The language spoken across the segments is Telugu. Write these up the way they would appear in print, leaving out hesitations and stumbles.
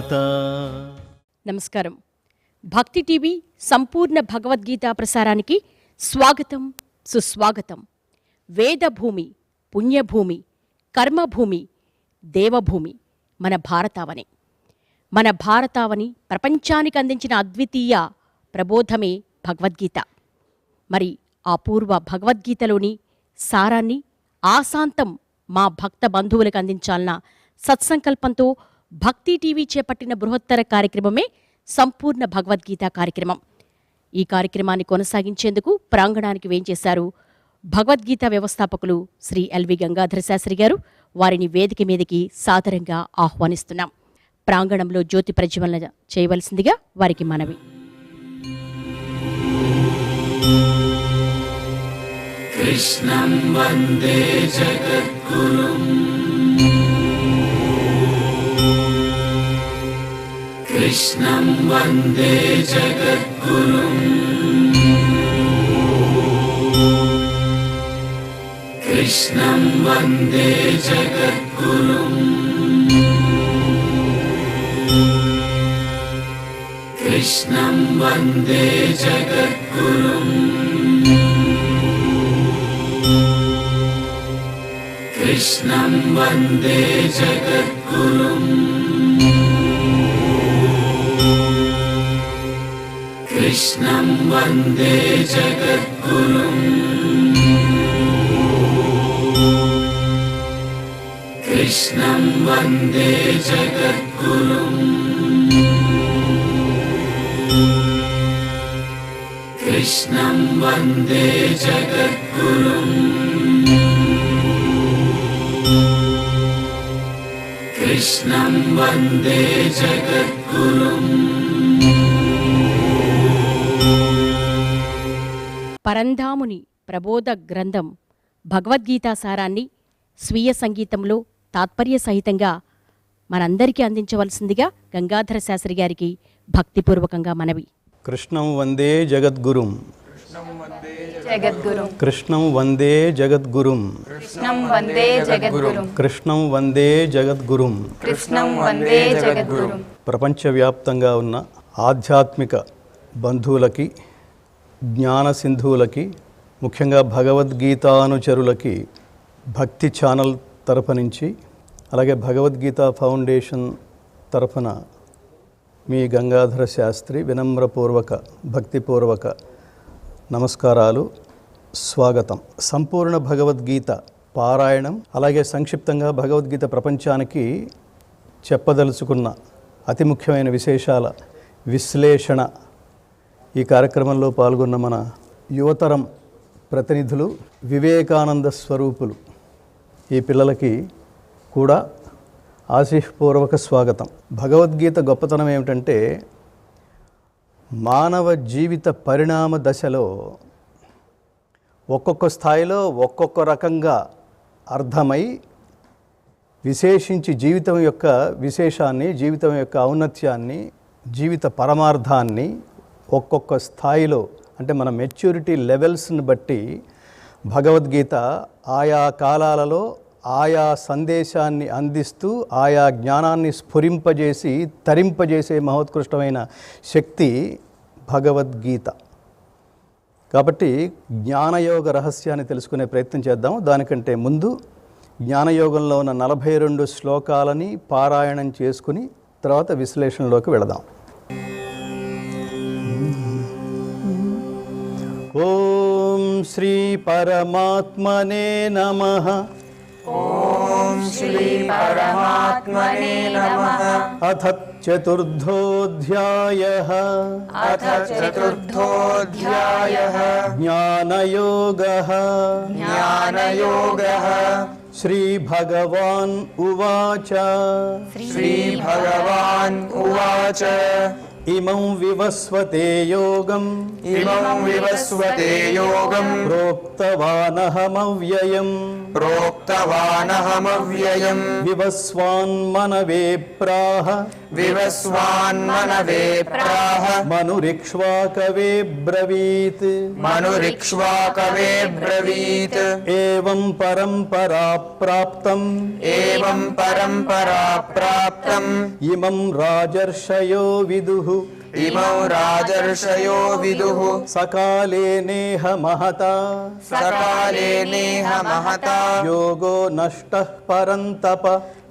మాత. నమస్కారం. భక్తి టీవీ సంపూర్ణ భగవద్గీత ప్రసారానికి స్వాగతం, సుస్వాగతం. వేదభూమి, పుణ్యభూమి, కర్మభూమి, దేవభూమి మన భారతావని. మన భారతావని ప్రపంచానికి అందించిన అద్వితీయ ప్రబోధమే భగవద్గీత. మరి ఆ పూర్వ భగవద్గీతలోని సారాన్ని ఆశాంతం మా భక్త బంధువులకు అందించాలన్న సత్సంకల్పంతో భక్తి టీవీ చేపట్టిన బృహత్తర కార్యక్రమమే సంపూర్ణ భగవద్గీత కార్యక్రమం. ఈ కార్యక్రమాన్ని కొనసాగించేందుకు ప్రాంగణానికి వేంచేశారు భగవద్గీత వ్యవస్థాపకులు శ్రీ ఎల్వి గంగాధర శాస్త్రి గారు. వారిని వేదిక మీదకి సాదరంగా ఆహ్వానిస్తున్నాం. ప్రాంగణంలో జ్యోతి ప్రజ్వలన చేయవలసిందిగా వారికి మనవి. కృష్ణం వందే జగద్గురుం, కృష్ణం వందే జగద్గురుం, కృష్ణం వందే జగద్గురుం, కృష్ణం వందే జగద్గురుం, కృష్ణం వందే జగద్గురుం, కృష్ణం వందే జగద్గురుం, కృష్ణం వందే జగద్గురుం, కృష్ణం వందే జగద్గురుం, కృష్ణం వందే జగద్గురుం. పరంధాముని ప్రబోధ గ్రంథం భగవద్గీతా సారాన్ని స్వీయ సంగీతంలో తాత్పర్య సహితంగా మనందరికీ అందించవలసిందిగా గంగాధర శాస్త్రి గారికి భక్తిపూర్వకంగా మనవి. కృష్ణం వందే జగద్గురుం, జగద్గురుం, కృష్ణం వందే జగద్గురుం, కృష్ణం వందే జగద్గురుం, కృష్ణం వందే జగద్గురుం. కృష్ణం వందే జగద్గురుం. ప్రపంచవ్యాప్తంగా ఉన్న ఆధ్యాత్మిక బంధువులకి, జ్ఞాన సింధువులకి, ముఖ్యంగా భగవద్గీతానుచరులకి భక్తి ఛానల్ తరఫు నుంచి, అలాగే భగవద్గీత ఫౌండేషన్ తరఫున మీ గంగాధర శాస్త్రి వినమ్రపూర్వక భక్తిపూర్వక నమస్కారాలు, స్వాగతం. సంపూర్ణ భగవద్గీత పారాయణం, అలాగే సంక్షిప్తంగా భగవద్గీత ప్రపంచానికి చెప్పదలుచుకున్న అతి ముఖ్యమైన విశేషాల విశ్లేషణ ఈ కార్యక్రమంలో పాల్గొన్న మన యువతరం ప్రతినిధులు, వివేకానంద స్వరూపులు, ఈ పిల్లలకి కూడా ఆశీర్పూర్వక స్వాగతం. భగవద్గీత గొప్పతనం ఏమిటంటే, మానవ జీవిత పరిణామ దశలో ఒక్కొక్క స్థాయిలో ఒక్కొక్క రకంగా అర్థమై విశేషించి జీవితం యొక్క విశేషాన్ని, జీవితం యొక్క ఔన్నత్యాన్ని, జీవిత పరమార్థాన్ని ఒక్కొక్క స్థాయిలో, అంటే మన మెచ్యూరిటీ లెవెల్స్ని బట్టి భగవద్గీత ఆయా కాలాలలో ఆయా సందేశాన్ని అందిస్తూ ఆయా జ్ఞానాన్ని స్ఫురింపజేసి తరింపజేసే మహోత్కృష్టమైన శక్తి భగవద్గీత. కాబట్టి జ్ఞానయోగ రహస్యాన్ని తెలుసుకునే ప్రయత్నం చేద్దాం. దానికంటే ముందు జ్ఞానయోగంలో ఉన్న 42 శ్లోకాలని పారాయణం చేసుకుని తర్వాత విశ్లేషణలోకి వెళదాం. ఓం శ్రీ పరమాత్మనే నమః. ఓం శ్రీ పరమాత్మనే నమః. అథ చతుర్థోऽధ్యాయః. అథ చతుర్థోऽధ్యాయః. జ్ఞానయోగః. జ్ఞానయోగః. శ్రీ భగవాన్ ఉవాచ. శ్రీ భగవాన్ ఉవాచ. ఇమం వివస్వతే యోగం. ఇమం వివస్వతే యోగం. ప్రోక్తవానహమవ్యయం. ప్రోక్తవానహమవ్యయం. వివస్వాన్మనవే ప్రాహ. विवस्वान्मनवे प्राह मनुरिक्ष्वाकवे ब्रवीत् मनुरिक्ष्वाकवे ब्रवीत् एवं परम्परा प्राप्तम् एवं परम्परा प्राप्तम् इमं राजर्षयो विदुः इमौ राजर्षयो विदुः सकाले नेह महता सकाले नेह महता योगो नष्टः परन्तप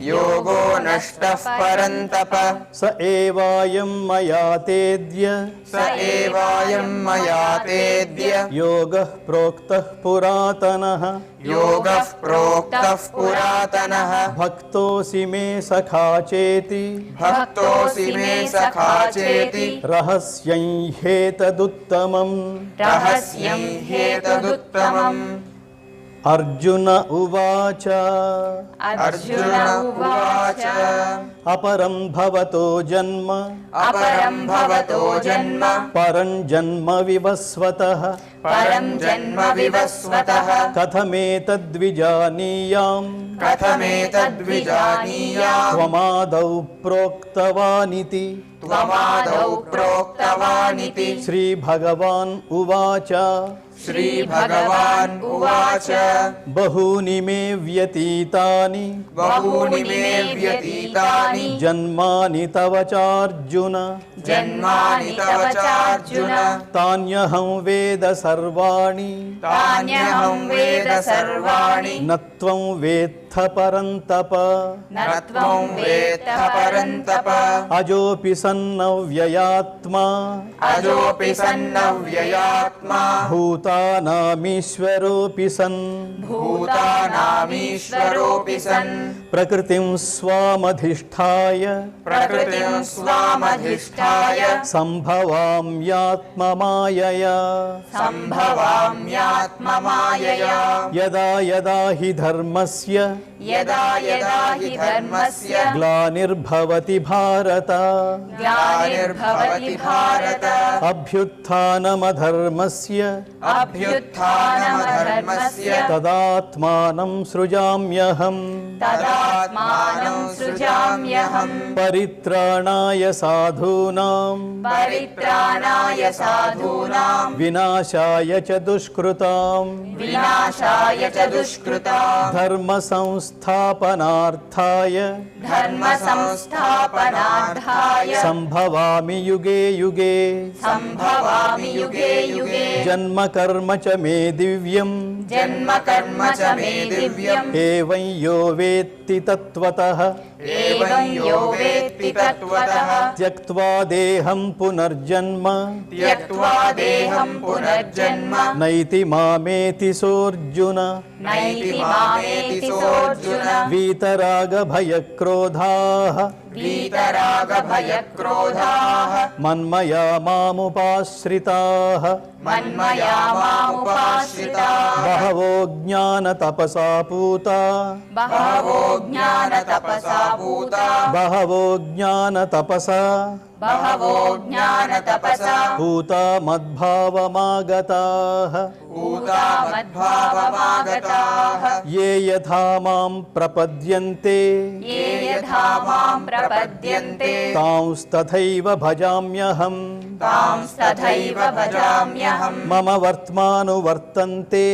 योगो नष्टः परन्तप स एवायं मया तेद्य स एवायं मया तेद्य योगः प्रोक्तः पुरातनः योगः प्रोक्तः पुरातनः भक्तोऽसि मे सखा चेति भक्तोऽसि मे सखा चेति रहस्यं ह्येतदुत्तमम् रहस्यं ह्येतदुत्तमम् अर्जुन उवाच अर्जुन उवाच अपरं भवतो जन्म अपरं भवतो जन्म परं जन्म विवस्वतः परं जन्म विवस्वतः कथमेतद्विजानीयाम् कथमेतद्विजानीयाम् त्वमादौ प्रोक्तवानिति त्वमादौ प्रोक्तवानिति श्रीभगवान् उवाच श्रीभगवान् उवाच बहूनि मे व्यतीतानि बहूनि मे व्यतीतानि जन्मानि तव चार्जुन जन्मानि तव चार्जुन तान्यहं वेद सर्वाणि तान्यहं वेद सर्वाणि न त्वं वेत्थ परन्तप न त्वं वेत्थ परन्तप अजोऽपि सन्नव्ययात्मा अजोऽपि सन्नव्ययात्मा भूतानामीश्वरोऽपि सन् भूतानामीश्वरोऽपि सन् प्रकृतिं स्वामधिष्ठाय प्रकृतिं स्वामधिष्ठाय सम्भवाम्यात्ममायया सम्भवाम्यात्ममायया यदा यदा हि धर्मस्य यदा यदा हि धर्मस्य ग्लानिर्भवति भारत ग्लानिर्भवति भारत अभ्युत्थानमधर्मस्य अभ्युत्थानमधर्मस्य तदात्मानं सृजाम्यहम् तदात्मानं सृजाम्यहम् परित्राणाय साधूनां परित्राणाय साधूनां विनाशाय च दुष्कृतां विनाशाय च दुष्कृतां धर्मसंस्थापनार्थाय धर्मसंस्थापनार्थाय सम्भवामि युगे युगे सम्भवामि युगे युगे जन्म कर्म च मे दिव्यम् जन्म कर्म च मे दिव्यम् एवं यो वेत्ति तत्त्वतः एवं यो वेत्ति तत्त्वतः त्यक्त्वा देहं पुनर्जन्म त्यक्त्वा देहं पुनर्जन्म नैति मामेति सोऽर्जुन नैति मामेति सोऽर्जुन वीतरागभयक्रोधाः वीतरागभयक्रोधाः मन्मया मामुपाश्रिताः मन्मया मामुपाश्रिताः बहवो ज्ञानतपसा पूता बहवो ज्ञानतपसा पूता बहवो ज्ञानतपसा बहवो ज्ञानतपसा पूता मद्भावमागताः पूता मद्भावमागताः ये यथा मां प्रपद्यन्ते ये यथा मां प्रपद्यन्ते तांस्तथैव भजाम्यहम् तांस्तथैव भजाम्यहम् मम वर्त्मानुवर्तन्ते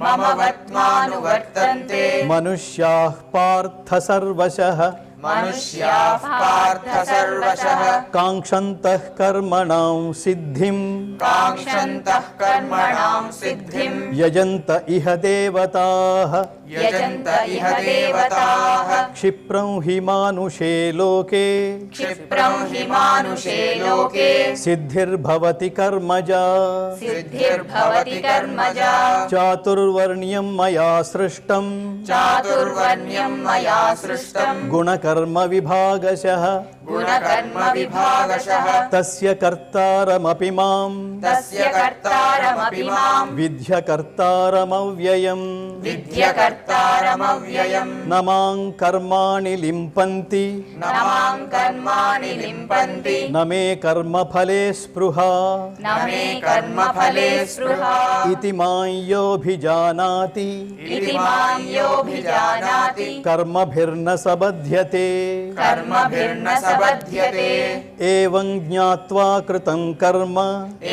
मम वर्त्मानुवर्तन्ते मनुष्याः पार्थ सर्वशः मनुष्याः पार्थ सर्वशः काङ्क्षन्तः कर्मणां सिद्धिं काङ्क्षन्तः कर्मणां सिद्धिं यजन्त इह देवताः यजन्त इह देवताः क्षिप्रं हि मानुषे लोके क्षिप्रं हि मानुषे लोके सिद्धिर्भवति कर्मजा सिद्धिर्भवति कर्मजा चातुर्वर्ण्यं मया सृष्टं चातुर्वर्ण्यं मया सृष्टं गुणकर्मविभागशः गुणकर्मविभागशः तस्य कर्तारमपि मां तस्य कर्तारमपि मां विद्य कर्तारमव्ययम् విద్యకర్తారమవ్యయం నమాం కర్మాణి లింపంతి నమాం కర్మాణి లింపంతి నమే కర్మఫలే స్పృహ నమే కర్మఫలే స్పృహ ఇతి మాయోభిజానాతి ఇతి మాం యోభిజానాతి కర్మభిర్న సబధ్యతే కర్మభిర్న సబధ్యతే ఏవం జ్ఞాత్వా కృతం కర్మ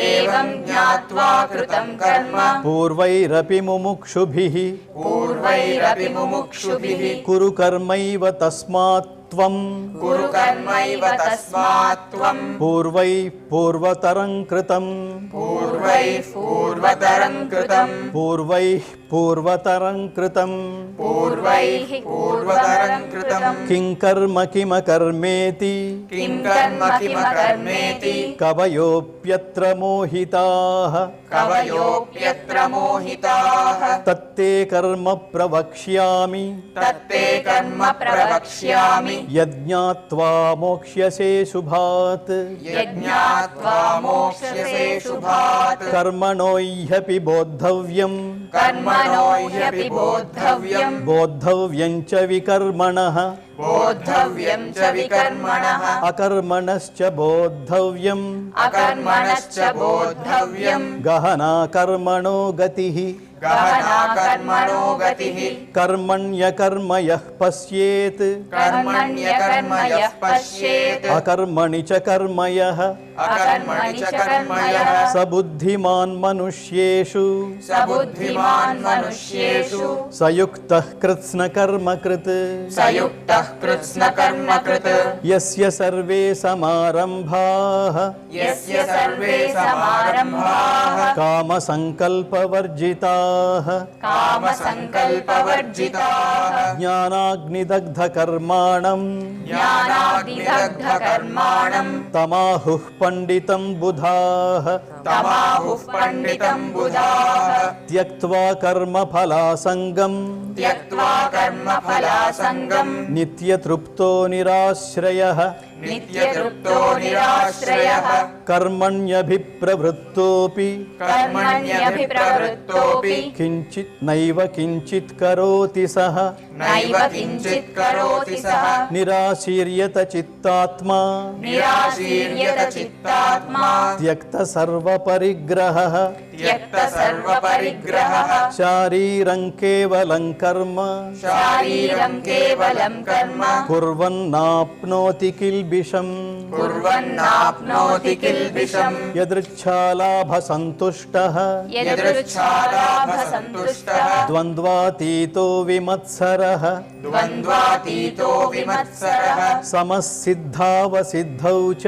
ఏవం జ్ఞాత్వా కృతం కర్మ పూర్వైరపి ముముక్షుభిః పూర్వైరపి ముముక్షుభిః కురు కర్మైవ తస్మాత్ త్వం కురు కర్మైవ తస్మాత్ త్వం పూర్వైః పూర్వతరం కృతం పూర్వైః పూర్వతరం కృతం పూర్వైః పూర్వతరం కృతం పూర్వైః పూర్వతరం కృతం కిం కర్మ కిమకర్మేతి కిం కర్మ కిమకర్మేతి కవయోప్యత్ర మోహితాః కవయోప్యత్ర మోహితాః తత్తే కర్మ ప్రవక్ష్యామి తత్తే కర్మ ప్రవక్ష్యామి యజ్ఞాత్వా మోక్ష్యసే శుభాత్ యజ్ఞాత్వా మోక్ష్యసే శుభాత్ కర్మణో హ్యపి బోద్ధవ్యం కర్మణో హ్యపి బోద్ధవ్యం బోద్ధవ్యం చ వికర్మణః బోద్ధవ్యం చ వికర్మణః అకర్మణశ్చ బోద్ధవ్యం అకర్మణశ్చ బోద్ధవ్యం గహనా కర్మణో గతిః గహనా కర్మణో గతిః కర్మణ్యకర్మ యః పశ్యేత్ కర్మణ్యకర్మ యః పశ్యేత్ అకర్మణి చ కర్మ యః అకర్మణి చ కర్మ యః స బుద్ధిమాన్ మనుష్యేషు స బుద్ధిమాన్ మనుష్యేషు సయుక్తః కృత్స్న కర్మ కృత్ సయుక్తః కృత్స్న కర్మ కృత్ యస్య సర్వే సమారంభాః యస్య సర్వే సమారంభాః కామ సంకల్పవర్జితాః కామ సంకల్పవర్జితాః జ్ఞానాగ్నిదగ్ధ కర్మాణం జ్ఞానాగ్నిదగ్ధ కర్మాణం తమాహుః పండితం బుధాః తమాహుః పండితం బుధాః త్యక్త్వా కర్మఫలాసంగం త్యక్త్వా కర్మఫలాసంగం నిత్యతృప్తో నిరాశ్రయః నిత్యతృప్తో నిరాశ్రయః కర్మణ్యభిప్రవృత్తోపి కర్మణ్యభిప్రవృత్తోపి కించిత్ నైవ కించిత్ కరోతి సః నైవ కించిత్ కరోతి సః నిరాశీర్యత చిత్తాత్మా నిరాశీర్యత చిత్తాత్మా త్యక్త సర్వపరిగ్రహః త్యక్త సర్వపరిగ్రహః శారీరం కేవలం కర్మ శారీరం కేవలం కర్మ కుర్వన్నాప్నోతి కిల్బిషం కుర్వన్నాప్నోతి కిల్బిషం యదృచ్ఛాలాభ సంతుష్టః యదృచ్ఛాలాభ సంతుష్టః ద్వంద్వాతీతో విమత్సరః ద్వంద్వాతీతో విమత్సరః సమసిద్ధావసిద్ధౌ చ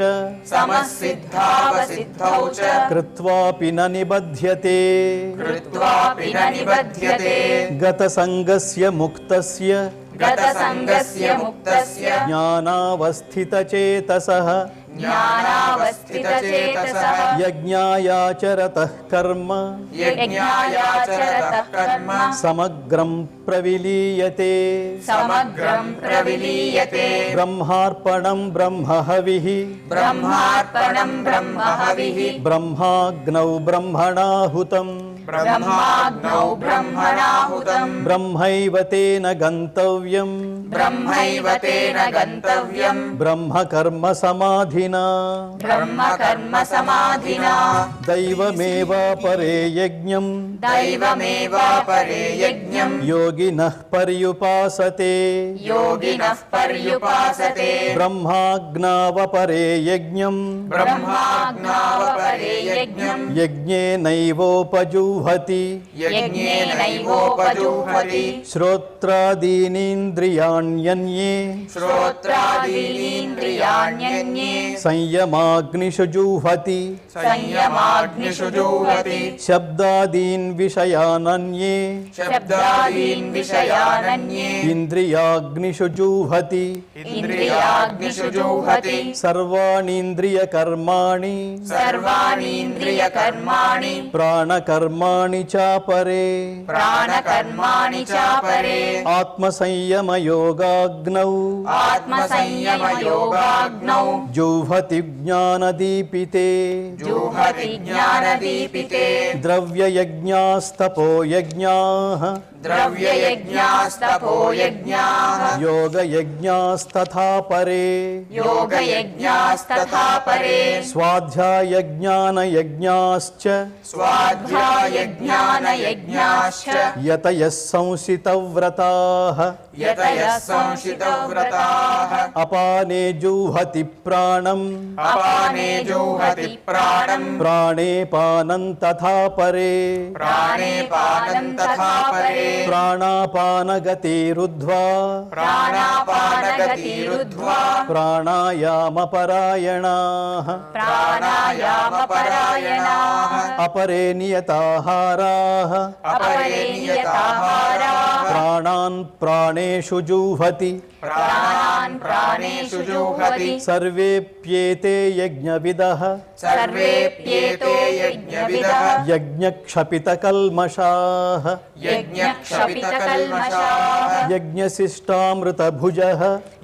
సమసిద్ధావసిద్ధౌ చ కృత్వాపి న నిబధ్యతే కృత్వాపి న నిబధ్యతే గతసంగస్య ముక్తస్య గతసంగస్య ముక్తస్య జ్ఞానావస్థితచేతసః జ్ఞానావస్థితచేతసః యజ్ఞాయాచరతః కర్మ యజ్ఞాయాచరతః కర్మ సమగ్రం ప్రవిలీయతే సమగ్రం ప్రవిలీయతే బ్రహ్మార్పణం బ్రహ్మహవిః బ్రహ్మార్పణం బ్రహ్మహవిః బ్రహ్మాగ్నౌ బ్రహ్మణాహుతం బ్రహ్మాగ్నౌ బ్రహ్మణాహుతం బ్రహ్మైవ తేన గంతవ్యం బ్రహ్మైవ తేన గంతవ్యం బ్రహ్మకర్మ సమాధినా బ్రహ్మ కర్మ సమాధినా దైవమేవాపరే యజ్ఞం దైవమేవాపరే యజ్ఞం యోగినః పర్యుపాసతే యోగినః పర్యుపాసతే బ్రహ్మాజ్ఞావపరే యజ్ఞం బ్రహ్మాజ్ఞావపరే యజ్ఞం యజ్ఞేనైవోపజుహతి యజ్ఞేనైవోపజుహ్వతి శ్రోత్రాదీనీంద్రియాణ్యన్యే శ్రోత్రాదీనీంద్రియాణ్యన్యే సంయమాగ్నిషు జుహతి సంయమాగ్నిషు జుహతి శబ్దాదీన్ విషయానన్యే శబ్దాదీన్ విషయానన్యే ఇంద్రియాగ్నిషు జుహతి ఇంద్రియాగ్నిషు జుహతి సర్వాణీంద్రియకర్మాణి సర్వాణీంద్రియకర్మాణి ప్రాణకర్మాణి చాపరే ప్రాణకర్మాణి చాపరే ఆత్మసంయమయోగేన योगाग्नौ आत्मसंयमयोगाग्नौ जुह्वति ज्ञानदीपिते जुह्वति ज्ञानदीपिते द्रव्ययज्ञास्तपोयज्ञाः द्रव्ययज्ञास्तपोयज्ञाः योगयज्ञास्तथा परे योगयज्ञास्तथा परे स्वाध्यायज्ञानयज्ञाश्च स्वाध्यायज्ञानयज्ञाश्च यतयः संशितव्रताः यतयः संशितव्रताः अपाने जुह्वति प्राणम् अपाने जुह्वति प्राणम् प्राणे पानं तथा परे प्राणे पानं तथा परे प्राणापानगतिरुद्ध्वा प्राणापानगतिरुद्ध्वा प्राणायामपरायणाः प्राणायामपरायणाः अपरे नियताहाराः अपरे नियताहाराः प्राणान् प्राणेषु जुह्वति प्राणान् प्राणेषु जुह्वति सर्वेप्येते यज्ञविदः सर्वेप्येते यज्ञविदः यज्ञक्षपितकल्मषाः यज्ञक्षपितकल्मषाः यज्ञशिष्टामृतभुजः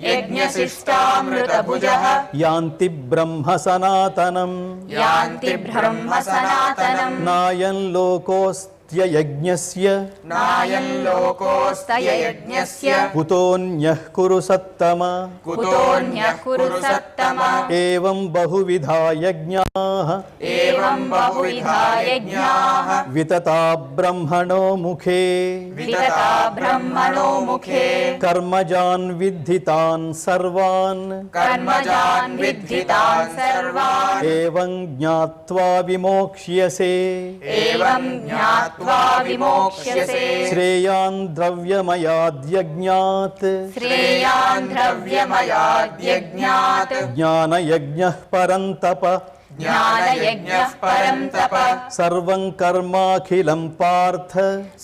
यज्ञशिष्टामृतभुजः यान्ति ब्रह्म सनातनम् यान्ति ब्रह्म सनातनम् नायं लोकोऽस्त्ययज्ञस्य नायं लोकोऽस्त्ययज्ञस्य कुतोऽन्यः कुरु सत्तम कुतोऽन्यः कुरु सत्तम एवं बहुविधा यज्ञाः एवं बहुविधा यज्ञाः वितता ब्रह्मणो मुखे वितता ब्रह्मणो मुखे कर्मजान् विद्धितान् सर्वान् कर्मजान् विद्धितान् सर्वान् एवं ज्ञात्वा विमोक्ष्यसे एवं ज्ञात्वा विमोक्ष्यसे श्रेयान् द्रव्यमयाद्यज्ञात् श्रेयान् द्रव्यमयाद्यज्ञात् ज्ञानयज्ञः परन्तप ज्ञानयज्ञः परं तप सर्वं कर्माखिलं पार्थ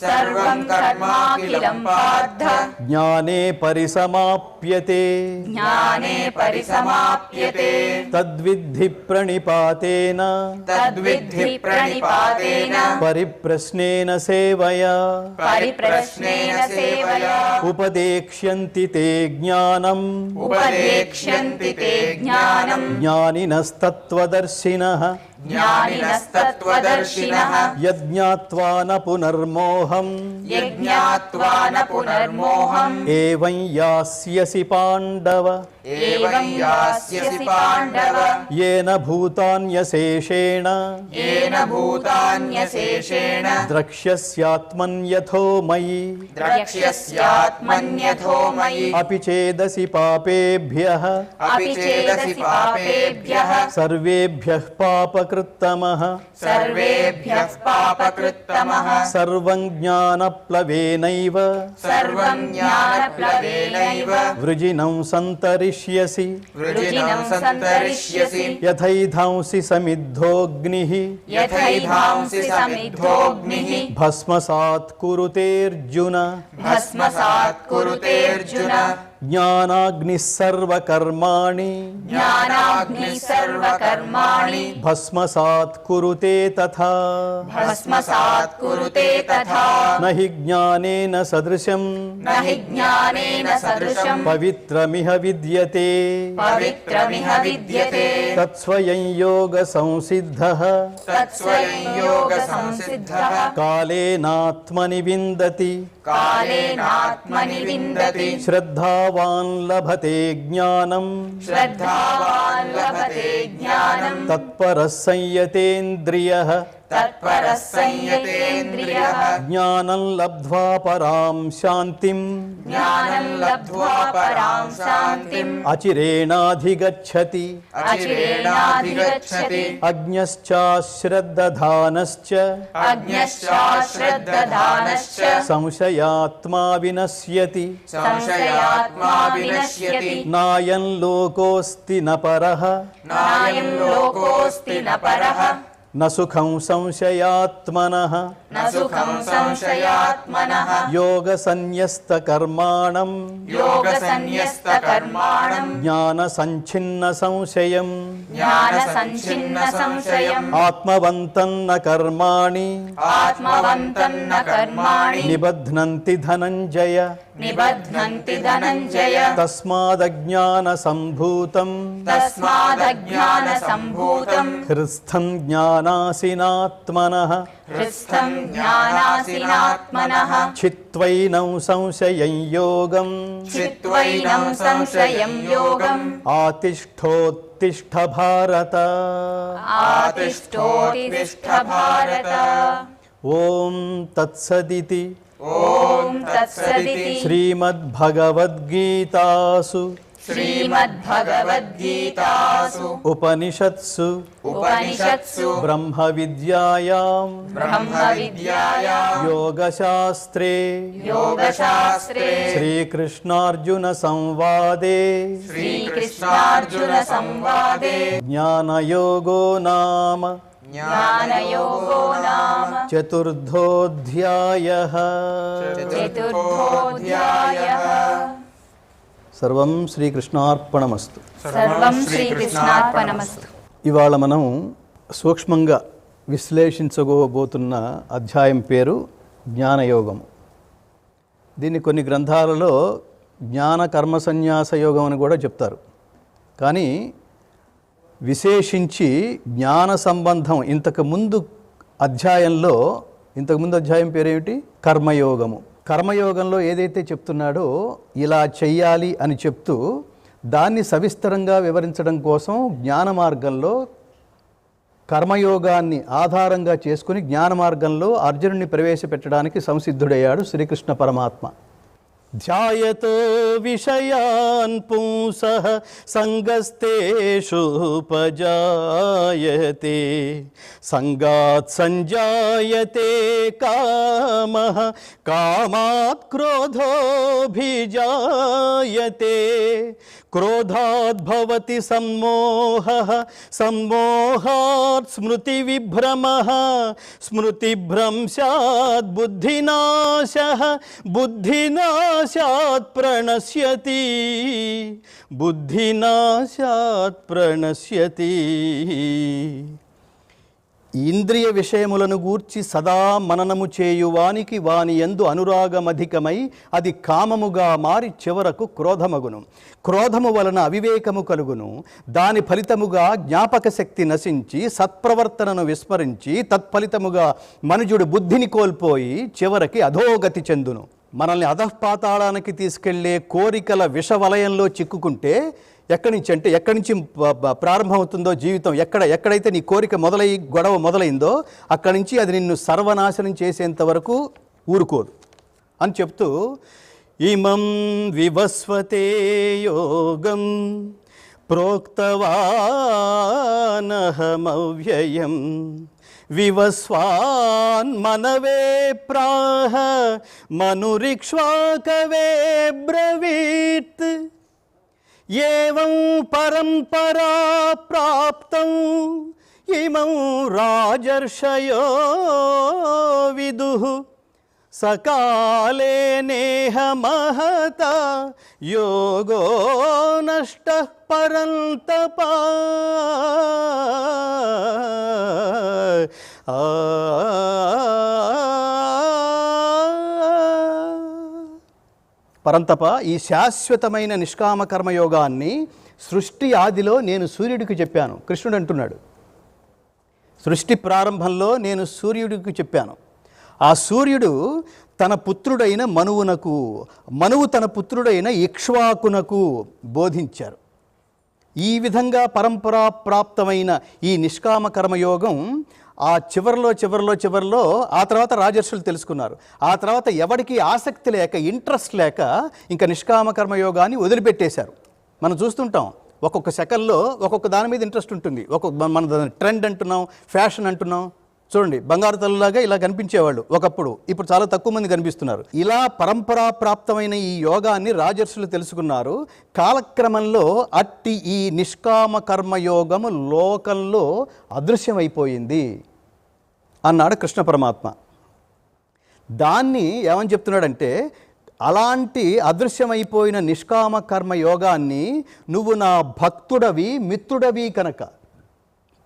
सर्वं कर्माखिलं पार्थ ज्ञाने परिसमाप्यते ज्ञाने परिसमाप्यते तद्विद्धि प्रणिपातेन तद्विद्धि प्रणिपातेन परिप्रश्नेन सेवया परिप्रश्नेन सेवया उपदेक्ष्यन्ति ते ज्ञानम् उपदेक्ष्यन्ति ते ज्ञानम् ज्ञानिनस्तत्त्वदर्शिनः ज्ञानिनस्तत्त्वदर्शिनः यज्ञात्वा न पुनर्मोहम् यज्ञात्वा न पुनर्मोहम् एवं यास्यसि पाण्डव एवं यास्यसि पाण्डव येन भूतान्यशेषेण येन भूतान्यशेषेण द्रक्ष्यस्यात्मन्यथो मयि द्रक्ष्यस्यात्मन्यथो मयि अपि चेदसि पापेभ्यः अपि चेदसि पापेभ्यः सर्वेभ्यः पापकृत्तमः सर्वेभ्यः पापकृत्तमः सर्वं ज्ञानप्लवेनैव सर्वं ज्ञानप्लवेनैव वृजिनं सन्तरिष्यसि वृजिनं सन्तरिष्यसि यथैधांसि समिद्धोऽग्निः यथैधांसि समिद्धोऽग्निः भस्मसात् कुरुतेऽर्जुन भस्मसात् कुरुतेऽर्जुन ज्ञानाग्निः सर्वकर्माणि ज्ञानाग्निः सर्वकर्माणि भस्मसात् कुरुते तथा भस्मसात् कुरुते तथा न हि ज्ञानेन सदृशं न हि ज्ञानेन सदृशं पवित्रमिह विद्यते पवित्रमिह विद्यते तत्स्वयं योगसंसिद्धः तत्स्वयं योगसंसिद्धः कालेनात्मनि विन्दति कालेनात्मनि विन्दति श्रद्धावान् लभते ज्ञानम् श्रद्धावान् लभते ज्ञानम् तत्परः संयतेन्द्रियः तत्परः संयतेन्द्रियः ज्ञानं लब्ध्वा परां शान्तिम् ज्ञानं लब्ध्वा परां शान्तिम् अचिरेणाधिगच्छति अचिरेणाधिगच्छति अज्ञश्चाश्रद्दधानश्च अज्ञश्चाश्रद्दधानश्च संशयात्मा विनश्यति संशयात्मा विनश्यति नायं लोकोऽस्ति न परः नायं लोकोऽस्ति न परः न सुखं संशयात्मनः न सुखं संशयात्मनः योगसन्न्यस्तकर्माणम् योगसन्न्यस्तकर्माणम् ज्ञानसञ्छिन्नसंशयम् ज्ञानसञ्छिन्नसंशयम् आत्मवन्तं न कर्माणि आत्मवन्तं न कर्माणि निबध्नन्ति धनञ्जय నిబధ్నంతి ధనంజయ తస్మాదజ్ఞాన సంభూతం హృస్థం జ్ఞానాసినాత్మనః చిత్వైనం సంశయం యోగం ఆతిష్ఠోత్తిష్ఠ భారత ఓం తత్సదితి శ్రీమద్భగవద్గీతాసు ఉపనిషత్సు బ్రహ్మ విద్యాయాం యోగశాస్త్రే శ్రీకృష్ణార్జున సంవాదే జ్ఞానయోగో నామ చతుర్థోధ్యాయః. సర్వం శ్రీకృష్ణార్పణమస్తు. ఇవాళ మనం సూక్ష్మంగా విశ్లేషించబోతున్న అధ్యాయం పేరు జ్ఞానయోగము. దీన్ని కొన్ని గ్రంథాలలో జ్ఞాన కర్మ సన్యాస యోగం అని కూడా చెప్తారు. కానీ విశేషించి జ్ఞాన సంబంధం ఇంతకుముందు అధ్యాయం పేరేమిటి? కర్మయోగము. కర్మయోగంలో ఏదైతే చెప్తున్నాడో ఇలా చెయ్యాలి అని చెప్తూ దాన్ని సవిస్తరంగా వివరించడం కోసం జ్ఞాన మార్గంలో కర్మయోగాన్ని ఆధారంగా చేసుకుని జ్ఞాన మార్గంలో అర్జునుడిని ప్రవేశపెట్టడానికి సంసిద్ధుడయ్యాడు శ్రీకృష్ణ పరమాత్మ. ధ్యాయతో విషయాన్ పుంసః సంగస్తేషుపజాయతే సంగాత్ సంజాయతే కామః కామాత్ క్రోధోభిజాయతే క్రోధాద్ భవతి సమ్మోహః సమ్మోహాత్ స్మృతివిభ్రమః స్మృతిభ్రంశాత్ బుద్ధినాశః బుద్ధినాశాత్ ప్రణశ్యతి. ఇంద్రియ విషయములను గూర్చి సదా మననము చేయువానికి వాని యందు అనురాగమధికమై అది కామముగా మారి చివరకు క్రోధమగును. క్రోధము వలన అవివేకము కలుగును. దాని ఫలితముగా జ్ఞాపక శక్తి నశించి సత్ప్రవర్తనను విస్మరించి తత్ఫలితముగా మనుజుడు బుద్ధిని కోల్పోయి చివరికి అధోగతి చెందును. మనల్ని అధఃపాతాళానికి తీసుకెళ్లే కోరికల విషవలయంలో చిక్కుకుంటే ఎక్కడి నుంచి ప్రారంభమవుతుందో జీవితం, ఎక్కడైతే నీ కోరిక గొడవ మొదలైందో అక్కడి నుంచి అది నిన్ను సర్వనాశనం చేసేంత వరకు ఊరుకోదు అని చెప్తూ ఇమం వివస్వతే యోగం ప్రోక్తవానహమవ్యయం వివస్వాన్ మనవే ప్రాహ మనురిక్ష్వాకవే బ్రవీత్ ఏవం పరంపరా ప్రాప్తం ఇమం రాజర్షయో విదుః సకాలే నేహ మహత యోగో నష్టః పరంతప. పరంతప, ఈ శాశ్వతమైన నిష్కామ కర్మయోగాన్ని సృష్టి ఆదిలో నేను సూర్యుడికి చెప్పాను. కృష్ణుడు అంటున్నాడు, సృష్టి ప్రారంభంలో నేను సూర్యుడికి చెప్పాను. ఆ సూర్యుడు తన పుత్రుడైన మనువు తన పుత్రుడైన ఇక్ష్వాకునకు బోధించారు. ఈ విధంగా పరంపరా ప్రాప్తమైన ఈ నిష్కామ కర్మయోగం ఆ చివరిలో ఆ తర్వాత రాజర్షులు తెలుసుకున్నారు. ఆ తర్వాత ఎవరికి ఆసక్తి లేక, ఇంట్రెస్ట్ లేక ఇంకా నిష్కామ కర్మయోగాన్ని వదిలిపెట్టేశారు. మనం చూస్తుంటాం, ఒక్కొక్క సెకల్లో ఒక్కొక్క దాని మీద ఇంట్రెస్ట్ ఉంటుంది. మన ట్రెండ్ అంటున్నాం, ఫ్యాషన్ అంటున్నాం. చూడండి, బంగారు తల్లులాగా ఇలా కనిపించేవాళ్ళు ఒకప్పుడు, ఇప్పుడు చాలా తక్కువ మంది కనిపిస్తున్నారు. ఇలా పరంపరా ప్రాప్తమైన ఈ యోగాన్ని రాజర్షులు తెలుసుకున్నారు. కాలక్రమంలో అట్టి ఈ నిష్కామ కర్మయోగము లోకంలో అదృశ్యమైపోయింది అన్నాడు కృష్ణ పరమాత్మ. దాన్ని ఏమని చెప్తున్నాడంటే, అలాంటి అదృశ్యమైపోయిన నిష్కామ కర్మయోగాన్ని నువ్వు నా భక్తుడవి, మిత్రుడవి కనుక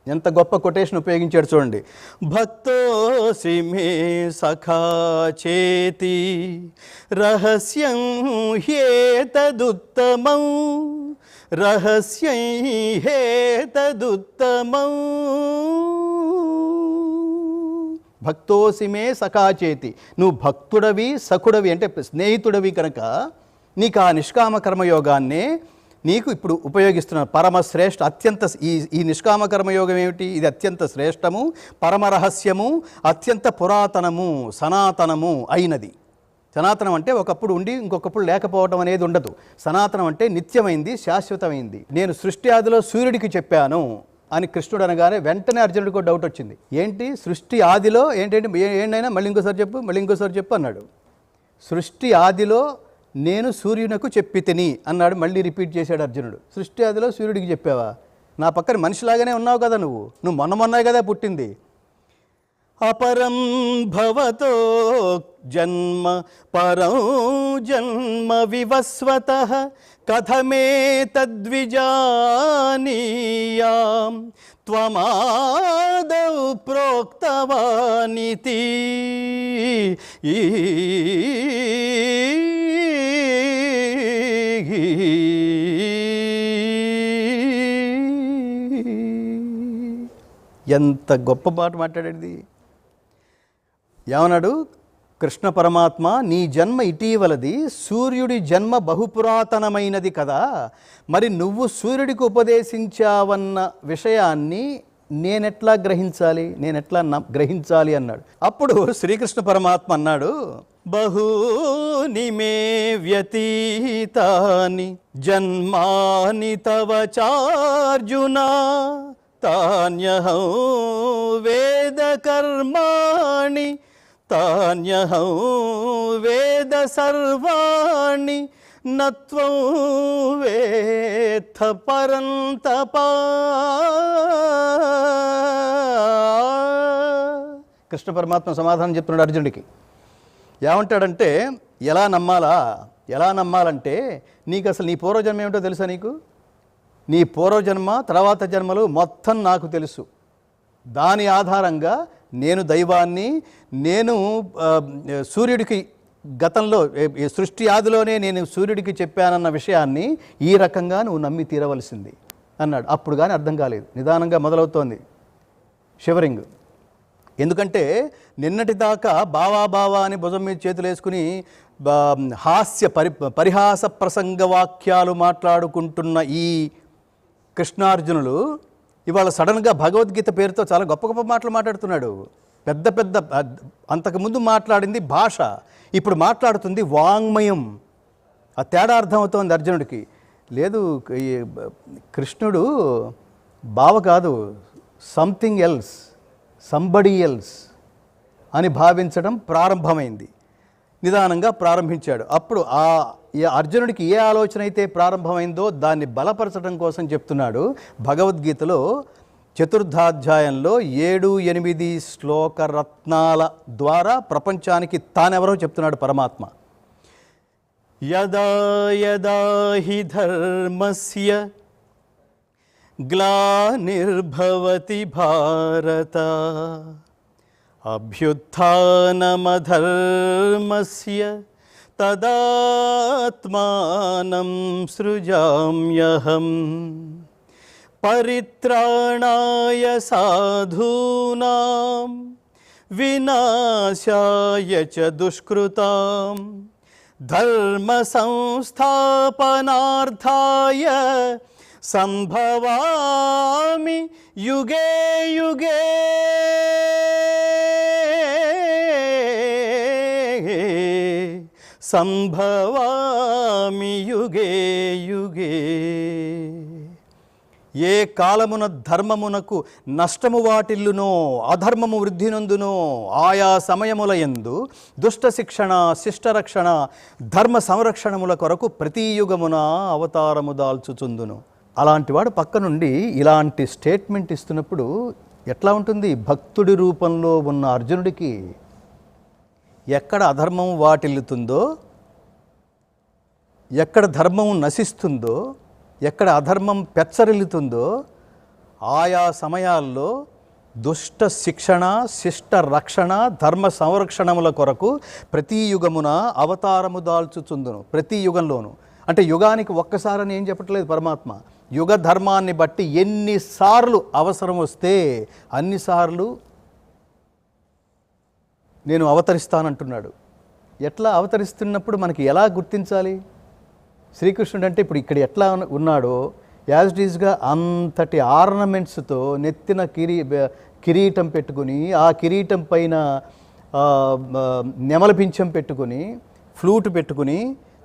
ఎంత గొప్ప కొటేషన్ ఉపయోగించాడు చూడండి. భక్తోసి మే సఖా చేతి రహస్యం హ్యేతదుత్తమం రహస్యం హ్యేతదుత్తమం. భక్తోసి మే సఖా చేతి, నువ్వు భక్తుడవి సఖుడవి అంటే స్నేహితుడవి కనుక నీకు ఆ నిష్కామ కర్మయోగాన్నే నీకు ఇప్పుడు ఉపయోగిస్తున్నాను. పరమశ్రేష్ఠ అత్యంత ఈ నిష్కామ కర్మయోగం ఏమిటి? ఇది అత్యంత శ్రేష్టము, పరమరహస్యము, అత్యంత పురాతనము, సనాతనము అయినది. సనాతనం అంటే ఒకప్పుడు ఉండి ఇంకొకప్పుడు లేకపోవడం అనేది ఉండదు. సనాతనం అంటే నిత్యమైంది, శాశ్వతమైంది. నేను సృష్టి ఆదిలో సూర్యుడికి చెప్పాను అని కృష్ణుడు అనగానే వెంటనే అర్జునుడికి డౌట్ వచ్చింది. ఏంటి సృష్టి ఆదిలో ఏంటైనా మళ్ళీ ఇంకోసారి చెప్పు అన్నాడు. సృష్టి ఆదిలో నేను సూర్యునకు చెప్పి తిని అన్నాడు. మళ్ళీ రిపీట్ చేశాడు అర్జునుడు. సృష్టి ఆదిలో సూర్యుడికి చెప్పావా? నా పక్కన మనిషిలాగానే ఉన్నావు కదా, నువ్వు మొన్నే కదా పుట్టింది. అపరం భవతో జన్మ పరం జన్మ వివస్వతః కథమే తద్విజానీయాం త్వమాదౌ ప్రోక్తవానితి. ఎంత గొప్ప మాట మాట్లాడేది. ఏమన్నాడు కృష్ణ పరమాత్మ? నీ జన్మ ఇటీవలది, సూర్యుడి జన్మ బహుపురాతనమైనది కదా, మరి నువ్వు సూర్యుడికి ఉపదేశించావన్న విషయాన్ని నేనెట్లా గ్రహించాలి అన్నాడు. అప్పుడు శ్రీకృష్ణ పరమాత్మ అన్నాడు, బహూని మే వ్యతీతాని జన్మాని తవ చార్జున తాన్యహం వేద కర్మాణి తాన్యహం వేద సర్వాణి నత్వం వేత్థ పరంతపా. కృష్ణ పరమాత్మ సమాధానం చెప్తున్నాడు అర్జునుడికి. ఏమంటాడంటే ఎలా నమ్మాలంటే నీకు అసలు నీ పూర్వజన్మ ఏమిటో తెలుసా? నీ పూర్వజన్మ తర్వాత జన్మలు మొత్తం నాకు తెలుసు. దాని ఆధారంగా నేను దైవాన్ని, నేను సూర్యుడికి గతంలో సృష్టి ఆదిలోనే నేను సూర్యుడికి చెప్పానన్న విషయాన్ని ఈ రకంగా నువ్వు నమ్మి తీరవలసింది అన్నాడు. అప్పుడు కానీ అర్థం కాలేదు. నిదానంగా మొదలవుతోంది షివరింగ్. ఎందుకంటే నిన్నటిదాకా బావా అని భుజం మీద చేతులు వేసుకుని పరిహాస ప్రసంగ వాక్యాలు మాట్లాడుకుంటున్న ఈ కృష్ణార్జునులు ఇవాళ సడన్గా భగవద్గీత పేరుతో చాలా గొప్ప గొప్ప మాటలు మాట్లాడుతున్నాడు. పెద్ద అంతకుముందు మాట్లాడింది భాష, ఇప్పుడు మాట్లాడుతుంది వాంగ్మయం. ఆ తేడా అర్థమవుతోంది అర్జునుడికి. లేదు, కృష్ణుడు బావ కాదు, సంథింగ్ ఎల్స్, సంబడీ ఎల్స్ అని భావించడం ప్రారంభమైంది. నిదానంగా ప్రారంభించాడు. అప్పుడు ఆ అర్జునుడికి ఏ ఆలోచన అయితే ప్రారంభమైందో దాన్ని బలపరచడం కోసం చెప్తున్నాడు. భగవద్గీతలో చతుర్థాధ్యాయంలో 7-8 శ్లోక రత్నాల ద్వారా ప్రపంచానికి తానెవరో చెప్తున్నాడు పరమాత్మ. యదా యదా హి ధర్మస్య గ్లానిర్భవతి భారత అభ్యుత్థానమధర్మస్య తదాత్మానం సృజామ్యహం పరిత్రాణాయ సాధూనాం వినాశాయ చ దుష్కృతాం ధర్మ సంస్థాపనార్థాయ సంభవామి యుగే యుగే. సంభవామి యుగే యుగే. ఏ కాలమున ధర్మమునకు నష్టము వాటిల్లునో అధర్మము వృద్ధి నందునో ఆయా సమయముల యందు దుష్ట శిక్షణ శిష్టరక్షణ ధర్మ సంరక్షణముల కొరకు ప్రతి యుగమున అవతారము దాల్చుచుందును. అలాంటివాడు పక్క నుండి ఇలాంటి స్టేట్మెంట్ ఇస్తున్నప్పుడు ఎట్లా ఉంటుంది? భక్తుడి రూపంలో ఉన్న అర్జునుడికి ఎక్కడ అధర్మం వాటిల్లుతుందో, ఎక్కడ ధర్మం నశిస్తుందో, ఎక్కడ అధర్మం పెచ్చరిల్లుతుందో ఆయా సమయాల్లో దుష్ట శిక్షణ, శిష్ట రక్షణ, ధర్మ సంరక్షణముల కొరకు ప్రతి యుగమున అవతారము దాల్చుచుందును. ప్రతి యుగంలోనూ, అంటే యుగానికి ఒక్కసారని ఏం చెప్పట్లేదు పరమాత్మ. యుగ ధర్మాన్ని బట్టి ఎన్నిసార్లు అవసరం వస్తే అన్నిసార్లు నేను అవతరిస్తానంటున్నాడు. ఎట్లా అవతరిస్తున్నప్పుడు మనకి ఎలా గుర్తించాలి? శ్రీకృష్ణుడు అంటే ఇప్పుడు ఇక్కడ ఎట్లా ఉన్నాడో యాజ్ ఇట్ ఈజ్గా అంతటి ఆర్నమెంట్స్తో నెత్తిన కిరీటం పెట్టుకుని, ఆ కిరీటం పైన నెమల పింఛం పెట్టుకుని, ఫ్లూట్ పెట్టుకుని,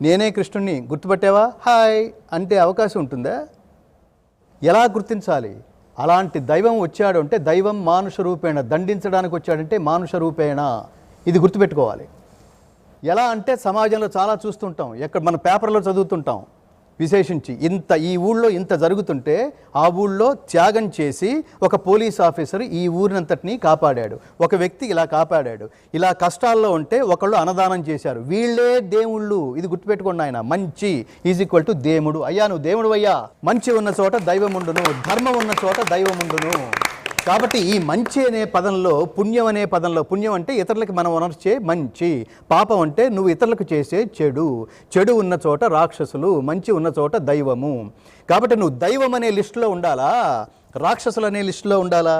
నేనే కృష్ణుడిని గుర్తుపట్టావా హాయ్ అంటే అవకాశం ఉంటుందా? ఎలా గుర్తించాలి? అలాంటి దైవం వచ్చాడు అంటే దైవం మానుష రూపేణ, దండించడానికి వచ్చాడంటే మానుష రూపేణ. ఇది గుర్తుపెట్టుకోవాలి. ఎలా అంటే సమాజంలో చాలా చూస్తుంటాం, ఎక్కడ మన పేపర్లో చదువుతుంటాం. విశేషించి ఈ ఊళ్ళో ఇంత జరుగుతుంటే ఆ ఊళ్ళో త్యాగం చేసి ఒక పోలీస్ ఆఫీసర్ ఈ ఊరినంతటినీ కాపాడాడు, ఒక వ్యక్తి ఇలా కాపాడాడు, ఇలా కష్టాల్లో ఉంటే ఒకళ్ళు అన్నదానం చేశారు, వీళ్ళే దేవుళ్ళు. ఇది గుర్తుపెట్టుకోండి ఆయన. మంచి ఈజ్ ఈక్వల్ టు దేవుడు. అయ్యా నువ్వు దేవుడు అయ్యా. మంచి ఉన్న చోట దైవముండును, ధర్మం ఉన్న చోట దైవముండును. కాబట్టి ఈ మంచి అనే పదంలో, పుణ్యం అనే పదంలో, పుణ్యం అంటే ఇతరులకి మనం ఉనర్చే మంచి, పాపం అంటే నువ్వు ఇతరులకు చేసే చెడు. చెడు ఉన్న చోట రాక్షసులు, మంచి ఉన్న చోట దైవము. కాబట్టి నువ్వు దైవం అనే లిస్టులో ఉండాలా, రాక్షసులు అనే లిస్టులో ఉండాలా?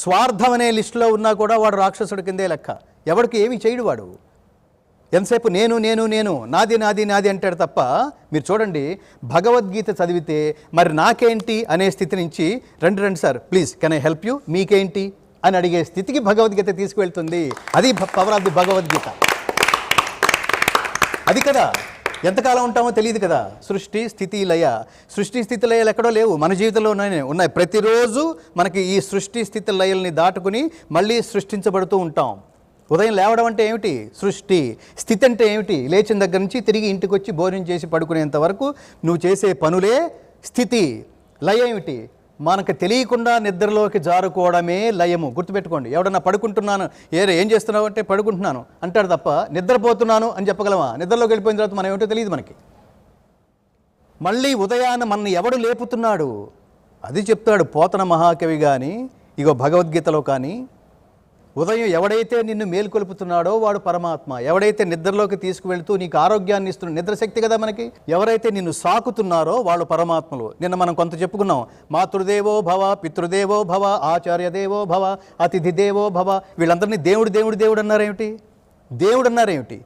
స్వార్థం అనే లిస్టులో ఉన్నా కూడా వాడు రాక్షసుడి కిందే లెక్క. ఎవరికి ఏమి చేయడు వాడు. ఎంతసేపు నేను నేను నేను నాది నాది నాది అంటాడు తప్ప. మీరు చూడండి, భగవద్గీత చదివితే మరి నాకేంటి అనే స్థితి నుంచి రండి sir please can I help you, మీకేంటి అని అడిగే స్థితికి భగవద్గీత తీసుకువెళ్తుంది. అది పవర్ ఆఫ్ ది భగవద్గీత. అది కదా. ఎంతకాలం ఉంటామో తెలియదు కదా. సృష్టి స్థితి లయ. సృష్టి స్థితి లయలు ఎక్కడో లేవు, మన జీవితంలో ఉన్నాయి. ప్రతిరోజు మనకి ఈ సృష్టి స్థితి లయల్ని దాటుకుని మళ్ళీ సృష్టించబడుతూ ఉంటాం. ఉదయం లేవడం అంటే ఏమిటి? సృష్టి. స్థితి అంటే ఏమిటి? లేచిన దగ్గర నుంచి తిరిగి ఇంటికి వచ్చి భోజనం చేసి పడుకునేంత వరకు నువ్వు చేసే పనులే స్థితి. లయ ఏమిటి? మనకు తెలియకుండా నిద్రలోకి జారుకోవడమే లయము. గుర్తుపెట్టుకోండి. ఎవడన్నా పడుకుంటున్నాను, ఏం చేస్తున్నావు అంటే పడుకుంటున్నాను అంటాడు తప్ప నిద్రపోతున్నాను అని చెప్పగలమా? నిద్రలోకి వెళ్ళిపోయిన తర్వాత మనం ఏమిటో తెలియదు మనకి. మళ్ళీ ఉదయాన్న మనల్ని ఎవడు లేపుతున్నాడు? అది చెప్తాడు పోతన మహాకవి కానీ, ఇగో భగవద్గీతలో కానీ. ఉదయం ఎవడైతే నిన్ను మేల్కొల్పుతున్నాడో వాడు పరమాత్మ. ఎవడైతే నిద్రలోకి తీసుకువెళ్తూ నీకు ఆరోగ్యాన్ని ఇస్తున్నాడు, నిద్రశక్తి కదా మనకి. ఎవరైతే నిన్ను సాకుతున్నారో వాళ్ళు పరమాత్మలు. నిన్న మనం కొంత చెప్పుకున్నాం. మాతృదేవో భవ, పితృదేవో భవ, ఆచార్యదేవో భవ, అతిథి దేవో భవ. వీళ్ళందరినీ దేవుడు దేవుడు దేవుడు అన్నారేమిటి? దేవుడు అన్నారేమిటి?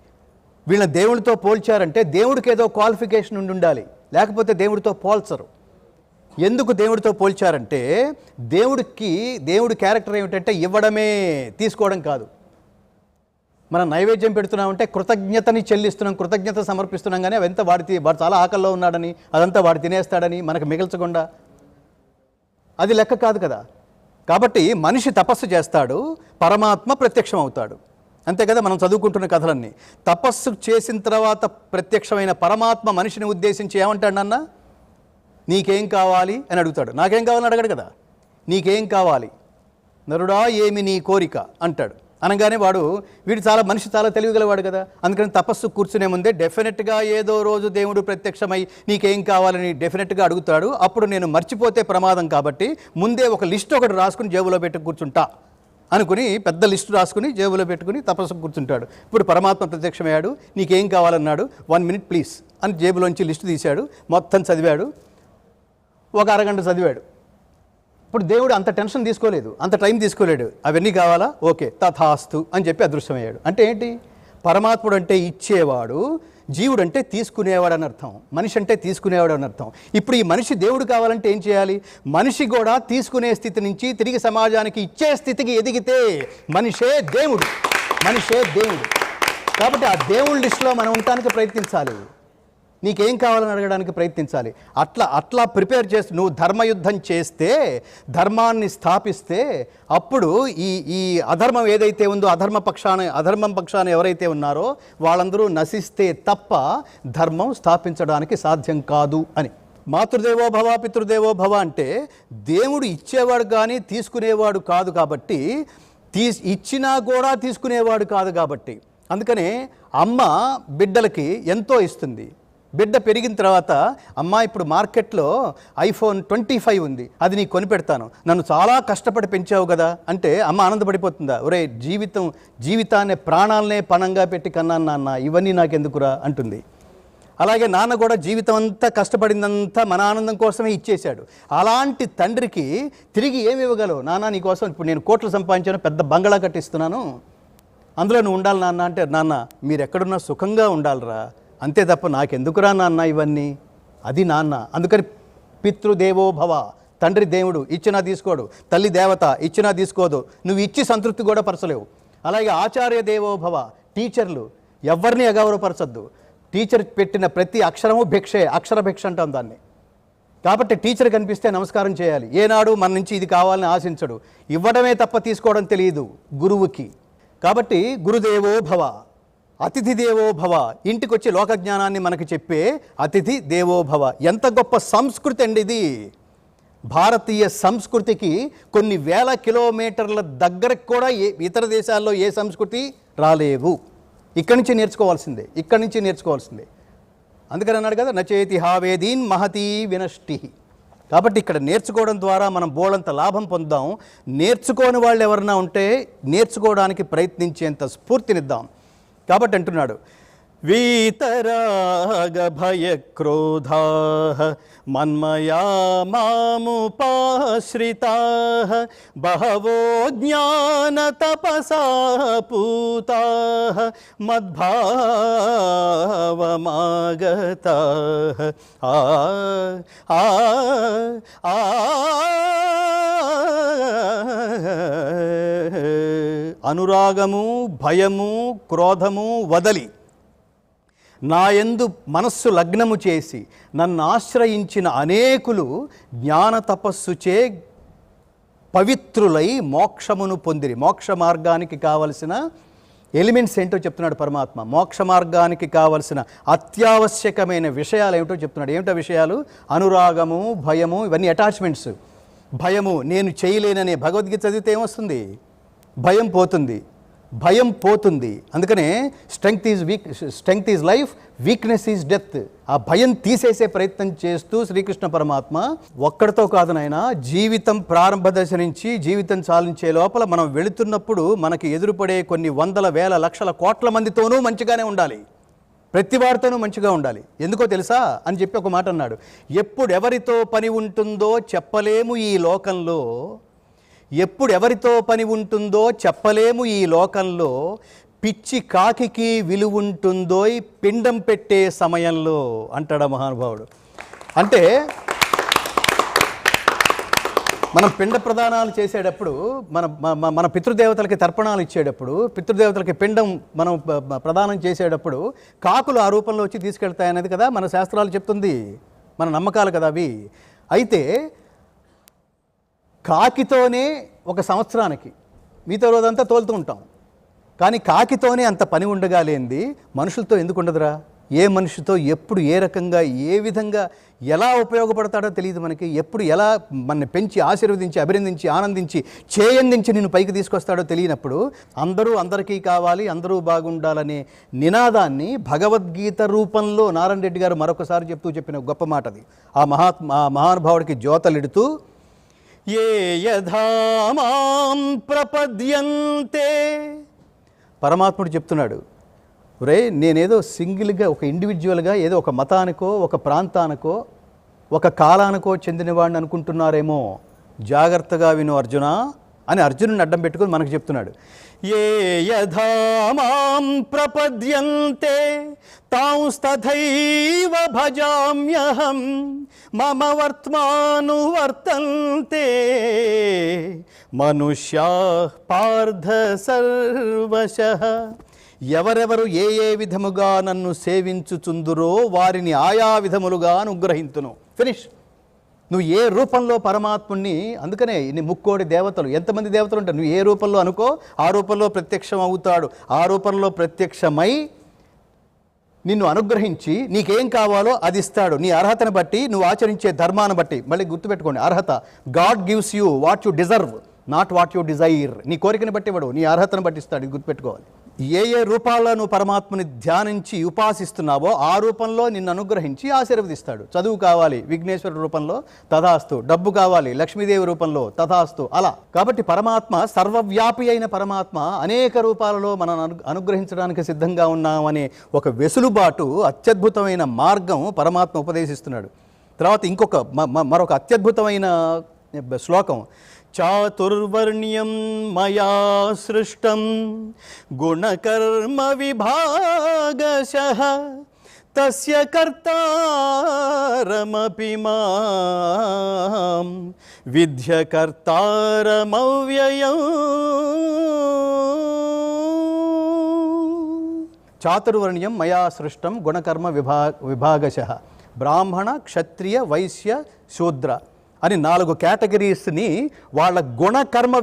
వీళ్ళని దేవుడితో పోల్చారంటే దేవుడికి ఏదో క్వాలిఫికేషన్ ఉండాలి, లేకపోతే దేవుడితో పోల్చరు. ఎందుకు దేవుడితో పోల్చారంటే దేవుడి క్యారెక్టర్ ఏమిటంటే ఇవ్వడమే, తీసుకోవడం కాదు. మనం నైవేద్యం పెడుతున్నామంటే కృతజ్ఞతని చెల్లిస్తున్నాం, కృతజ్ఞత సమర్పిస్తున్నాం. కానీ అవంతా వాడు చాలా ఆకల్లో ఉన్నాడని, అదంతా వాడు తినేస్తాడని మనకు మిగల్చకుండా అది లెక్క కాదు కదా. కాబట్టి మనిషి తపస్సు చేస్తాడు, పరమాత్మ ప్రత్యక్షం అవుతాడు. అంతే కదా మనం చదువుకుంటున్న కథలన్నీ. తపస్సు చేసిన తర్వాత ప్రత్యక్షమైన పరమాత్మ మనిషిని ఉద్దేశించి ఏమంటాడు? నాన్న నీకేం కావాలి అని అడుగుతాడు. నాకేం కావాలని అడగడు కదా. నీకేం కావాలి నరుడా, ఏమి నీ కోరిక అంటాడు. అనగానే మనిషి చాలా తెలివిగలవాడు కదా. అందుకని తపస్సు కూర్చునే ముందే డెఫినెట్గా ఏదో రోజు దేవుడు ప్రత్యక్షమై నీకేం కావాలని డెఫినెట్గా అడుగుతాడు. అప్పుడు నేను మర్చిపోతే ప్రమాదం కాబట్టి ముందే ఒక లిస్ట్ ఒకటి రాసుకుని జేబులో పెట్టి కూర్చుంటా అనుకుని, పెద్ద లిస్టు రాసుకుని జేబులో పెట్టుకుని తపస్సు కూర్చుంటాడు. ఇప్పుడు పరమాత్మ ప్రత్యక్షమయ్యాడు, నీకేం కావాలన్నాడు, 1 minute ప్లీజ్ అని జేబులోంచి లిస్టు తీశాడు, మొత్తం చదివాడు, ఒక అరగంట చదివాడు. ఇప్పుడు దేవుడు అంత టెన్షన్ తీసుకోలేదు, అంత టైం తీసుకోలేడు. అవన్నీ కావాలా, ఓకే తథాస్తు అని చెప్పి అదృశ్యమయ్యాడు. అంటే ఏంటి? పరమాత్ముడు అంటే ఇచ్చేవాడు, జీవుడు అంటే తీసుకునేవాడు అని అర్థం, మనిషి అంటే తీసుకునేవాడు అని అర్థం. ఇప్పుడు ఈ మనిషి దేవుడు కావాలంటే ఏం చేయాలి? మనిషి కూడా తీసుకునే స్థితి నుంచి తిరిగి సమాజానికి ఇచ్చే స్థితికి ఎదిగితే మనిషే దేవుడు. కాబట్టి ఆ దేవుడి లిస్టులో మనం ఉండటానికి ప్రయత్నించాలి. నీకేం కావాలని అడగడానికి ప్రయత్నించాలి. అట్లా ప్రిపేర్ చేసి నువ్వు ధర్మయుద్ధం చేస్తే, ధర్మాన్ని స్థాపిస్తే, అప్పుడు ఈ అధర్మం ఏదైతే ఉందో అధర్మం పక్షాన ఎవరైతే ఉన్నారో వాళ్ళందరూ నశిస్తే తప్ప ధర్మం స్థాపించడానికి సాధ్యం కాదు అని. మాతృదేవో భవ, పితృదేవో భవ అంటే దేవుడు ఇచ్చేవాడు కానీ తీసుకునేవాడు కాదు కాబట్టి, ఇచ్చినా కూడా తీసుకునేవాడు కాదు కాబట్టి. అందుకనే అమ్మ బిడ్డలకి ఎంతో ఇస్తుంది. బిడ్డ పెరిగిన తర్వాత అమ్మా ఇప్పుడు మార్కెట్లో ఐఫోన్ 25 ఉంది, అది నీకు కొనిపెడతాను, నన్ను చాలా కష్టపడి పెంచావు కదా అంటే అమ్మ ఆనందపడిపోతుందా? ఒరే జీవితాన్ని ప్రాణాలనే పణంగా పెట్టి కన్నాను నాన్న, ఇవన్నీ నాకెందుకురా అంటుంది. అలాగే నాన్న కూడా జీవితం అంతా కష్టపడిందంతా మన ఆనందం కోసమే ఇచ్చేశాడు. అలాంటి తండ్రికి తిరిగి ఏమి ఇవ్వగలవు? నాన్న నీకోసం ఇప్పుడు నేను కోట్లు సంపాదించాను, పెద్ద బంగళా కట్టిస్తున్నాను, అందులో నువ్వు ఉండాలి నాన్న అంటే, నాన్న మీరు ఎక్కడున్నా సుఖంగా ఉండాలిరా, అంతే తప్ప నాకెందుకురా నాన్న ఇవన్నీ, అది నాన్న. అందుకని పితృదేవో భవ, తండ్రి దేవుడు, ఇచ్చినా తీసుకోడు, తల్లి దేవత, ఇచ్చినా తీసుకోదు, నువ్వు ఇచ్చి సంతృప్తి కూడా పరచలేవు. అలాగే ఆచార్య దేవో భవ, టీచర్లు ఎవరిని అగౌరవపరచద్దు. టీచర్ పెట్టిన ప్రతి అక్షరము భిక్షే, అక్షర భిక్ష అంటాం దాన్ని. కాబట్టి టీచర్ కనిపిస్తే నమస్కారం చేయాలి. ఏనాడు మన నుంచి ఇది కావాలని ఆశించడు, ఇవ్వడమే తప్ప తీసుకోవడం తెలియదు గురువుకి. కాబట్టి గురుదేవో భవ, అతిథి దేవో భవ, ఇంటికి వచ్చి లోకజ్ఞానాన్ని మనకి చెప్పే అతిథి దేవో భవ. ఎంత గొప్ప సంస్కృతి అండి ఇది. భారతీయ సంస్కృతికి కొన్ని వేల కిలోమీటర్ల దగ్గరకు కూడా ఇతర దేశాల్లో ఏ సంస్కృతి రాలేవు. ఇక్కడి నుంచి నేర్చుకోవాల్సిందే. అందుకని అన్నాడు కదా, నచేతి హావేదీన్ మహతీ వినష్టి. కాబట్టి ఇక్కడ నేర్చుకోవడం ద్వారా మనం బోళంత లాభం పొందాం. నేర్చుకోని వాళ్ళు ఎవరన్నా ఉంటే నేర్చుకోవడానికి ప్రయత్నించేంత స్ఫూర్తినిద్దాం. కాబట్టి అంటున్నాడు, వీతరాగ భయ క్రోధాః మన్మయా మాముపాశ్రితాః బహవో జ్ఞాన తపసా పూతాః మద్భావమాగతాః. అనురాగము, భయము, క్రోధము వదలి నాయందు మనస్సు లగ్నము చేసి నన్ను ఆశ్రయించిన అనేకులు జ్ఞాన తపస్సుచే పవిత్రులై మోక్షమును పొందిరి. మోక్ష మార్గానికి కావలసిన ఎలిమెంట్స్ ఏంటో చెప్తున్నాడు పరమాత్మ. మోక్ష మార్గానికి కావలసిన అత్యావశ్యకమైన విషయాలు ఏమిటో చెప్తున్నాడు. ఏమిటో విషయాలు? అనురాగము, భయము, ఇవన్నీ అటాచ్మెంట్స్. భయము, నేను చేయలేననే భగవద్గీత చదివితే ఏమొస్తుంది? భయం పోతుంది. అందుకనే strength is life, weakness is death. ఆ భయం తీసేసే ప్రయత్నం చేస్తూ శ్రీకృష్ణ పరమాత్మ ఒక్కడితో కాదు నాయన, జీవితం ప్రారంభ దశ నుంచి జీవితం చాలించే లోపల మనం వెళుతున్నప్పుడు మనకి ఎదురుపడే కొన్ని వందల వేల లక్షల కోట్ల మందితోనూ మంచిగానే ఉండాలి, ప్రతి వారితోనూ మంచిగా ఉండాలి. ఎందుకో తెలుసా అని చెప్పి ఒక మాట అన్నాడు. ఎప్పుడు ఎవరితో పని ఉంటుందో చెప్పలేము ఈ లోకంలో, ఈ లోకంలో పిచ్చి కాకికి విలువుంటుందో పిండం పెట్టే సమయంలో అంటాడు మహానుభావుడు. అంటే మనం పిండ ప్రదానాలు చేసేటప్పుడు, మన పితృదేవతలకి తర్పణాలు ఇచ్చేటప్పుడు, పితృదేవతలకి పిండం మనం ప్రదానం చేసేటప్పుడు కాకులు ఆ రూపంలో వచ్చి తీసుకెళ్తాయనేది కదా మన శాస్త్రాలు చెప్తుంది, మన నమ్మకాలు కదా అవి. అయితే కాకితోనే ఒక సంవత్సరానికి మిగతా రోజంతా తోలుతూ ఉంటాం, కానీ కాకితోనే అంత పని ఉండగా లేనిది మనుషులతో ఎందుకు ఉండదురా? ఏ మనిషితో ఎప్పుడు ఏ రకంగా ఏ విధంగా ఎలా ఉపయోగపడతాడో తెలియదు మనకి. ఎప్పుడు ఎలా మన పెంచి ఆశీర్వదించి అభినందించి ఆనందించి చేయందించి నిన్ను పైకి తీసుకొస్తాడో తెలియనప్పుడు అందరూ అందరికీ కావాలి, అందరూ బాగుండాలనే నినాదాన్ని భగవద్గీత రూపంలో నారాయణ రెడ్డి గారు మరొకసారి చెప్పిన గొప్ప మాట అది. ఆ మహానుభావుడికి జ్యోతలిడుతూ ఏ యథా మాం ప్రపద్యంతే, పరమాత్ముడు చెప్తున్నాడు, ఒరే నేనేదో సింగిల్గా ఒక ఇండివిజువల్గా ఏదో ఒక మతానికో ఒక ప్రాంతానికో ఒక కాలానికో చెందినవాడిని అనుకుంటున్నారేమో, జాగ్రత్తగా విను అర్జున అని అర్జునుని అడ్డం పెట్టుకొని మనకు చెప్తున్నాడు. ఏ యథా మాం ప్రపద్యంతే తాంస్తథైవ భజామ్యహం మమ వర్త్మానువర్తంతే మనుష్యాః పార్థ సర్వశః. ఎవరెవరు ఏ విధముగా నన్ను సేవించుచుందురో వారిని ఆయా విధములుగా అనుగ్రహింతును. ఫినిష్. నువ్వు ఏ రూపంలో పరమాత్ముణ్ణి, అందుకనే ఇన్ని ముక్కోడి దేవతలు, ఎంతమంది దేవతలు ఉంటారు, నువ్వు ఏ రూపంలో అనుకో ఆ రూపంలో ప్రత్యక్షం అవుతాడు. ఆ రూపంలో ప్రత్యక్షమై నిన్ను అనుగ్రహించి నీకేం కావాలో అది ఇస్తాడు, నీ అర్హతను బట్టి, నువ్వు ఆచరించే ధర్మాన్ని బట్టి. మళ్ళీ గుర్తుపెట్టుకోండి, అర్హత. God gives you what you deserve, not what you Dzire. నీ కోరికని బట్టి ఇవ్వడు, నీ అర్హతను బట్టి ఇస్తాడు. ఇది గుర్తుపెట్టుకోవాలి. ఏ ఏ రూపాల్లో నువ్వు పరమాత్మని ధ్యానించి ఉపాసిస్తున్నావో ఆ రూపంలో నిన్ను అనుగ్రహించి ఆశీర్వదిస్తాడు. చదువు కావాలి విఘ్నేశ్వర రూపంలో తథాస్తు, డబ్బు కావాలి లక్ష్మీదేవి రూపంలో తథాస్తు. అలా కాబట్టి పరమాత్మ సర్వవ్యాపి అయిన పరమాత్మ అనేక రూపాలలో మనం అనుగ్రహించడానికి సిద్ధంగా ఉన్నామనే ఒక వెసులుబాటు, అత్యద్భుతమైన మార్గం పరమాత్మ ఉపదేశిస్తున్నాడు. తర్వాత మరొక అత్యద్భుతమైన శ్లోకం, చాతుర్వర్ణ్యం మయా సృష్టం గుణకర్మ విభాగశః తస్య కర్తారమపి మాం విద్య కర్తారమవ్యయం. చాతుర్వర్ణ్యం మయా సృష్టం గుణకర్మ విభాగశః. బ్రాహ్మణ, క్షత్రియ, వైశ్య, శూద్ర అని 4 కేటగిరీస్ని వాళ్ళ గుణకర్మ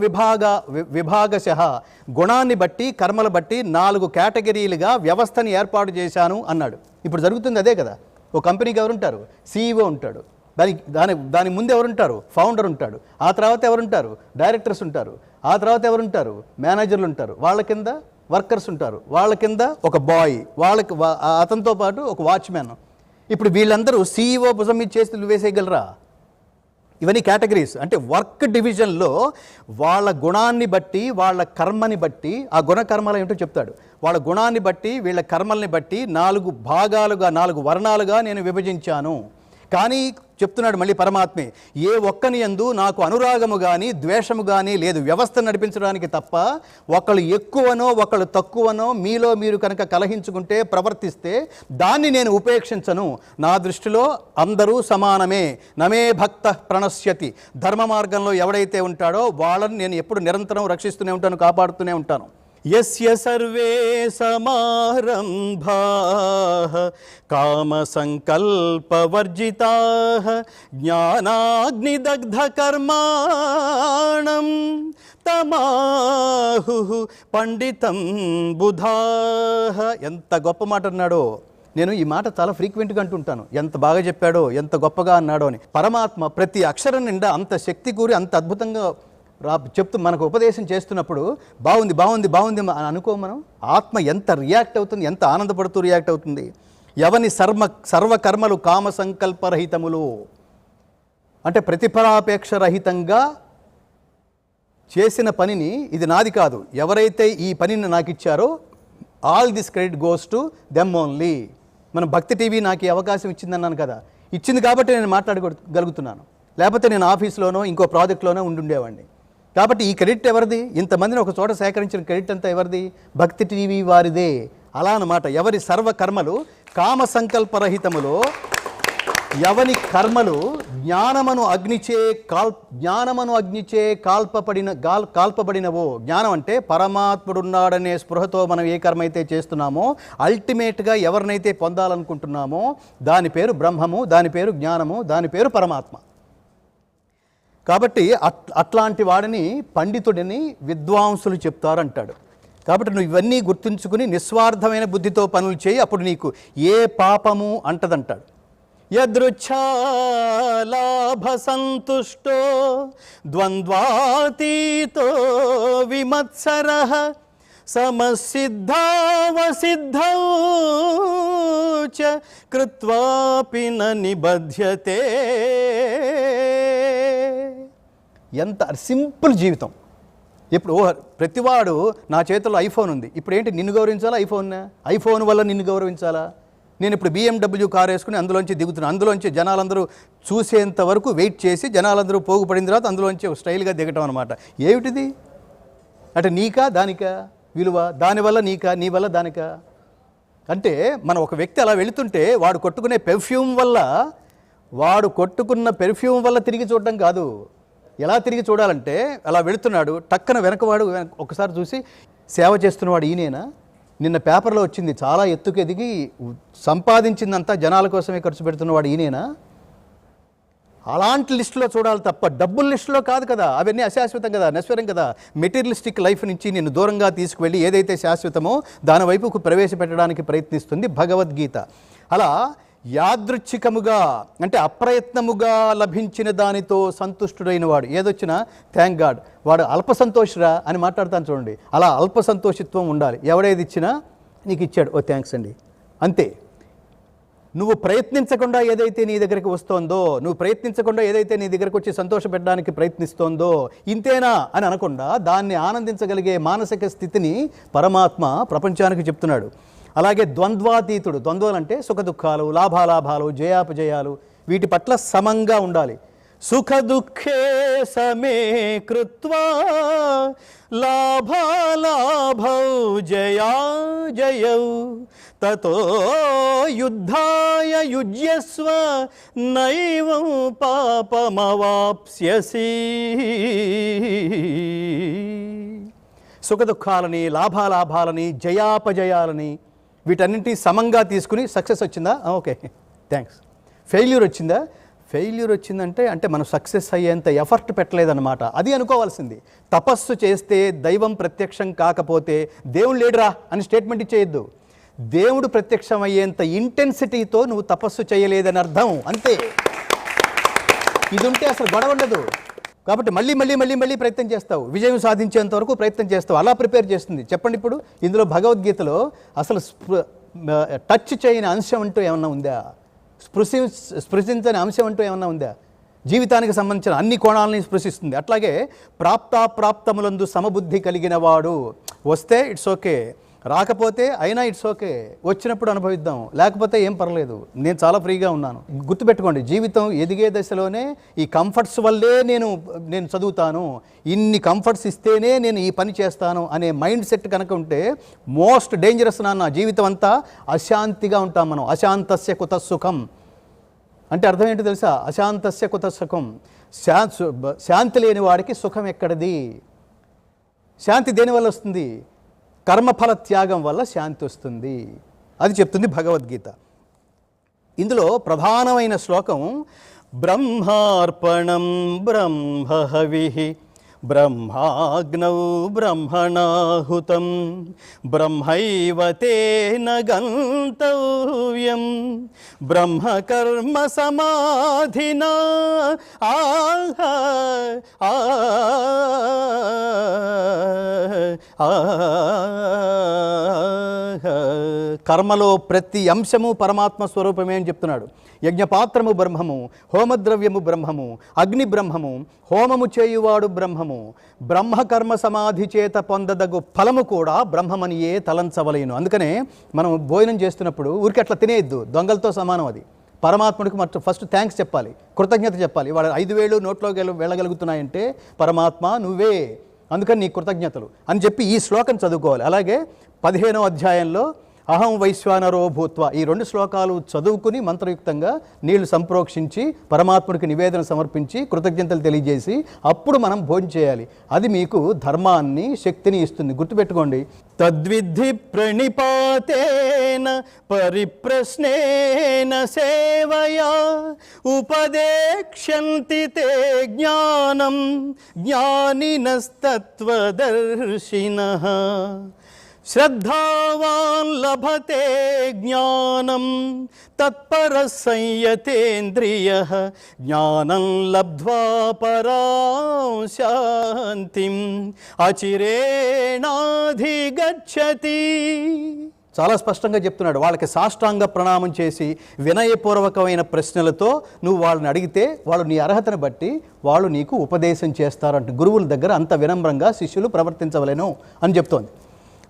విభాగశః, గుణాన్ని బట్టి కర్మల బట్టి 4 కేటగిరీలుగా వ్యవస్థని ఏర్పాటు చేశాను అన్నాడు. ఇప్పుడు జరుగుతుంది అదే కదా. ఓ కంపెనీకి ఎవరుంటారు? CEO ఉంటాడు. దాని ముందు ఎవరుంటారు? ఫౌండర్ ఉంటాడు. ఆ తర్వాత ఎవరుంటారు? డైరెక్టర్స్ ఉంటారు. ఆ తర్వాత ఎవరుంటారు? మేనేజర్లు ఉంటారు. వాళ్ళ కింద వర్కర్స్ ఉంటారు. వాళ్ళ కింద ఒక బాయ్, అతనితో పాటు ఒక వాచ్మెన్. ఇప్పుడు వీళ్ళందరూ CEO భుజం మీద చేతులు వేసేయగలరా? ఇవన్నీ కేటగిరీస్. అంటే వర్క్ డివిజన్లో వాళ్ళ గుణాన్ని బట్టి, వాళ్ళ కర్మని బట్టి, ఆ గుణకర్మలు ఏమిటో చెప్తాడు. వాళ్ళ గుణాన్ని బట్టి, వీళ్ళ కర్మల్ని బట్టి 4 భాగాలుగా, 4 వర్ణాలుగా నేను విభజించాను. కానీ చెప్తున్నాడు మళ్ళీ పరమాత్మే, ఏ ఒక్కని యందు నాకు అనురాగము కానీ ద్వేషము కానీ లేదు. వ్యవస్థ నడిపించడానికి తప్ప ఒకళ్ళు ఎక్కువనో ఒకళ్ళు తక్కువనో మీలో మీరు కనుక కలహించుకుంటే, ప్రవర్తిస్తే దాన్ని నేను ఉపేక్షించను. నా దృష్టిలో అందరూ సమానమే. నమే భక్త ప్రణశ్యతి. ధర్మ మార్గంలో ఎవడైతే ఉంటాడో వాళ్ళని నేను ఎప్పుడు నిరంతరం రక్షిస్తూనే ఉంటాను, కాపాడుతూనే ఉంటాను. యస్య సర్వే సమారంభాః కామ సంకల్పవర్జితాః జ్ఞానాగ్నిదగ్ధ కర్మాణం తమాహుః పండితం బుధాః. ఎంత గొప్ప మాట అన్నాడో. నేను ఈ మాట చాలా ఫ్రీక్వెంట్గా అంటుంటాను, ఎంత బాగా చెప్పాడో, ఎంత గొప్పగా అన్నాడో అని. పరమాత్మ ప్రతి అక్షరం నిండా అంత శక్తి కూరి అంత అద్భుతంగా చెప్తూ మనకు ఉపదేశం చేస్తున్నప్పుడు బాగుంది బాగుంది బాగుంది అని అనుకో. మనం ఆత్మ ఎంత రియాక్ట్ అవుతుంది, ఎంత ఆనందపడుతూ రియాక్ట్ అవుతుంది. ఎవని సర్వకర్మలు కామ సంకల్పరహితములు అంటే ప్రతిఫలాపేక్ష రహితంగా చేసిన పనిని, ఇది నాది కాదు, ఎవరైతే ఈ పనిని నాకు ఇచ్చారో all this credit goes to them only. మనం భక్తి టీవీ నాకు ఈ అవకాశం ఇచ్చిందన్నాను కదా, ఇచ్చింది కాబట్టి నేను మాట్లాడగలుగుతున్నాను. లేకపోతే నేను ఆఫీస్లోనో ఇంకో ప్రాజెక్ట్లోనో ఉండుండేవాడిని. కాబట్టి ఈ క్రెడిట్ ఎవరిది? ఇంతమందిని ఒక చోట సేకరించిన క్రెడిట్ అంతా ఎవరిది? భక్తి టీవీ వారిదే. అలా అన్నమాట. ఎవరి సర్వకర్మలు కామ సంకల్పరహితములో, ఎవని కర్మలు జ్ఞానమను అగ్నిచే కాల్పబడినవో. జ్ఞానం అంటే పరమాత్ముడున్నాడనే స్పృహతో మనం ఏ కర్మ అయితే చేస్తున్నామో, అల్టిమేట్గా ఎవరినైతే పొందాలనుకుంటున్నామో దాని పేరు బ్రహ్మము, దాని పేరు జ్ఞానము, దాని పేరు పరమాత్మ. కాబట్టి అట్లాంటి వాడిని పండితుడిని విద్వాంసులు చెప్తారంటాడు. కాబట్టి నువ్వు ఇవన్నీ గుర్తుంచుకుని నిస్వార్థమైన బుద్ధితో పనులు చేయి, అప్పుడు నీకు ఏ పాపము అంటదంటాడు. యదృచ్ఛాలాభ సంతుష్టో ద్వంద్వాతీతో విమత్సరః సమసిద్ధావసిద్ధౌ చ కృత్వాపి న నిబధ్యతే. ఎంత సింపుల్ జీవితం. ఇప్పుడు ప్రతివాడు నా చేతిలో ఐఫోన్ ఉంది, ఇప్పుడు ఏంటి నిన్ను గౌరవించాలా? ఐఫోన్ వల్ల నిన్ను గౌరవించాలా? నేను ఇప్పుడు BMW కారు వేసుకుని అందులోంచి దిగుతున్నాను. అందులోంచి జనాలందరూ చూసేంత వరకు వెయిట్ చేసి జనాలందరూ పోగుపడిన తర్వాత అందులోంచి స్టైల్గా దిగటం అనమాట. ఏమిటిది? అంటే నీకా దానికా విలువ? దానివల్ల నీకా, నీ వల్ల దానికా? అంటే మనం ఒక వ్యక్తి అలా వెళుతుంటే వాడు కొట్టుకున్న పెర్ఫ్యూమ్ వల్ల తిరిగి చూడటం కాదు. ఎలా తిరిగి చూడాలంటే, అలా వెళుతున్నాడు, టక్కన వెనకవాడు ఒకసారి చూసి సేవ చేస్తున్నవాడు ఈయనేనా? నిన్న పేపర్లో వచ్చింది, చాలా ఎత్తుకు ఎదిగి సంపాదించిందంతా జనాల కోసమే ఖర్చు పెడుతున్నవాడు ఈయనేనా? అలాంటి లిస్టులో చూడాలి తప్ప డబ్బుల లిస్టులో కాదు కదా. అవన్నీ అశాశ్వతం కదా, నశ్వరం కదా. మెటీరియలిస్టిక్ లైఫ్ నుంచి నిన్ను దూరంగా తీసుకువెళ్ళి ఏదైతే శాశ్వతమో దాని వైపుకు ప్రవేశపెట్టడానికి ప్రయత్నిస్తుంది భగవద్గీత. అలా యాదృచ్ఛికముగా అంటే అప్రయత్నముగా లభించిన దానితో సంతుష్టుడైన వాడు, ఏదొచ్చినా థ్యాంక్ గాడ్, వాడు అల్ప సంతోషరా అని మాట్లాడతాను చూడండి. అలా అల్ప సంతోషిత్వం ఉండాలి. ఎవడేది ఇచ్చినా నీకు ఇచ్చాడు, ఓ థ్యాంక్స్ అండి, అంతే. నువ్వు ప్రయత్నించకుండా ఏదైతే నీ దగ్గరికి వస్తోందో, నువ్వు ప్రయత్నించకుండా ఏదైతే నీ దగ్గరకు వచ్చి సంతోషపెట్టడానికి ప్రయత్నిస్తోందో, ఇంతేనా అని అనకుండా దాన్ని ఆనందించగలిగే మానసిక స్థితిని పరమాత్మ ప్రపంచానికి చెప్తున్నాడు. అలాగే ద్వంద్వాతీతుడు, ద్వంద్వాలంటే సుఖ దుఃఖాలు, లాభాలాభాలు, జయాపజయాలు, వీటి పట్ల సమంగా ఉండాలి. సుఖ దుఃఖే సమే కృత్వా లాభాలాభౌ జయా జయౌ తతో యుద్ధాయ యుజ్యస్వ నైవం పాపమవాప్స్యసి. సుఖ దుఃఖాలని, లాభాలాభాలని, జయాపజయాలని వీటన్నింటి సమంగా తీసుకుని సక్సెస్ వచ్చిందా, ఓకే థ్యాంక్స్. ఫెయిల్యూర్ వచ్చిందా, ఫెయిల్యూర్ వచ్చిందంటే అంటే మనం సక్సెస్ అయ్యేంత ఎఫర్ట్ పెట్టలేదన్నమాట, అది అనుకోవాల్సింది. తపస్సు చేస్తే దైవం ప్రత్యక్షం కాకపోతే దేవుడు లేడురా అని స్టేట్మెంట్ ఇచ్చేయద్దు. దేవుడు ప్రత్యక్షం అయ్యేంత ఇంటెన్సిటీతో నువ్వు తపస్సు చేయలేదని అర్థం, అంతే. ఇది ఉంటే అసలు గొడవ ఉండదు. కాబట్టి మళ్ళీ మళ్ళీ మళ్ళీ మళ్ళీ ప్రయత్నం చేస్తావు, విజయం సాధించేంత వరకు ప్రయత్నం చేస్తావు. అలా ప్రిపేర్ చేస్తుంది. చెప్పండి, ఇప్పుడు ఇందులో భగవద్గీతలో అసలు టచ్ చేయని అంశం అంటూ ఏమన్నా ఉందా? స్పృశించని అంశం అంటూ ఏమన్నా ఉందా? జీవితానికి సంబంధించిన అన్ని కోణాలని స్పృశిస్తుంది. అట్లాగే ప్రాప్తాప్రాప్తములందు సమబుద్ధి కలిగిన వాడు వస్తే ఇట్స్ ఓకే, రాకపోతే అయినా ఇట్స్ ఓకే, వచ్చినప్పుడు అనుభవిద్దాం, లేకపోతే ఏం పర్లేదు, నేను చాలా ఫ్రీగా ఉన్నాను. గుర్తుపెట్టుకోండి, జీవితం ఎదిగే దశలోనే ఈ కంఫర్ట్స్ వల్లే నేను చదువుతాను, ఇన్ని కంఫర్ట్స్ ఇస్తేనే నేను ఈ పని చేస్తాను అనే మైండ్ సెట్ కనుక ఉంటే మోస్ట్ డేంజరస్ నాన్న. జీవితం అంతా అశాంతిగా ఉంటాం మనం. అశాంతస్య కుత సుఖం అంటే అర్థం ఏంటో తెలుసా? అశాంతస్య కుత సుఖం. శాంతి లేని వాడికి సుఖం ఎక్కడిది? శాంతి దేనివల్ల వస్తుంది? కర్మఫల త్యాగం వల్ల శాంతి వస్తుంది. అది చెప్తుంది భగవద్గీత. ఇందులో ప్రధానమైన శ్లోకం బ్రహ్మార్పణం బ్రహ్మహవిః బ్రహ్మాగ్నౌ బ్రహ్మణాహుతం బ్రహ్మైవ తేన గంతవ్యం బ్రహ్మకర్మ సమాధినా కర్మలో ప్రతి అంశము పరమాత్మ స్వరూపమే అని చెప్తున్నాడు. యజ్ఞపాత్రము బ్రహ్మము, హోమద్రవ్యము బ్రహ్మము, అగ్ని బ్రహ్మము, హోమము చేయువాడు బ్రహ్మము, బ్రహ్మకర్మ సమాధి చేత పొందదగు ఫలము కూడా బ్రహ్మమనియే తలంచవలేను. అందుకనే మనం భోజనం చేస్తున్నప్పుడు ఊరికి అట్లా తినేయద్దు, దొంగలతో సమానం అది. పరమాత్ముడికి ఫస్ట్ థ్యాంక్స్ చెప్పాలి, కృతజ్ఞత చెప్పాలి. వాడు 5 వేలు నోట్లోకి వెళ్ళగలుగుతున్నాయంటే పరమాత్మ నువ్వే, అందుకని నీ కృతజ్ఞతలు అని చెప్పి ఈ శ్లోకం చదువుకోవాలి. అలాగే 15వ అధ్యాయంలో అహం వైశ్వానరో భూత్వ, ఈ 2 శ్లోకాలు చదువుకుని మంత్రయుక్తంగా నీళ్లు సంప్రోక్షించి పరమాత్ముడికి నివేదన సమర్పించి కృతజ్ఞతలు తెలియజేసి అప్పుడు మనం భోజనం చేయాలి. అది మీకు ధర్మాన్ని, శక్తిని ఇస్తుంది. గుర్తుపెట్టుకోండి. తద్విద్ధి ప్రణిపాతేన పరిప్రశ్నేన సేవయా ఉపదేక్ష్యంతి తే జ్ఞానం జ్ఞానినస్తత్వదర్శినః శ్రద్ధావాన్ లభతే జ్ఞానం తత్పర సంయతేంద్రియః జ్ఞానం లబ్ధ్వా పరాం శాంతిం అచిరేణాధిగచ్చతి. చాలా స్పష్టంగా చెప్తున్నాడు. వాళ్ళకి సాష్టాంగ ప్రణామం చేసి వినయపూర్వకమైన ప్రశ్నలతో నువ్వు వాళ్ళని అడిగితే వాళ్ళు నీ అర్హతను బట్టి వాళ్ళు నీకు ఉపదేశం చేస్తారంట. గురువుల దగ్గర అంత వినమ్రంగా శిష్యులు ప్రవర్తించవలేను అని చెప్తోంది.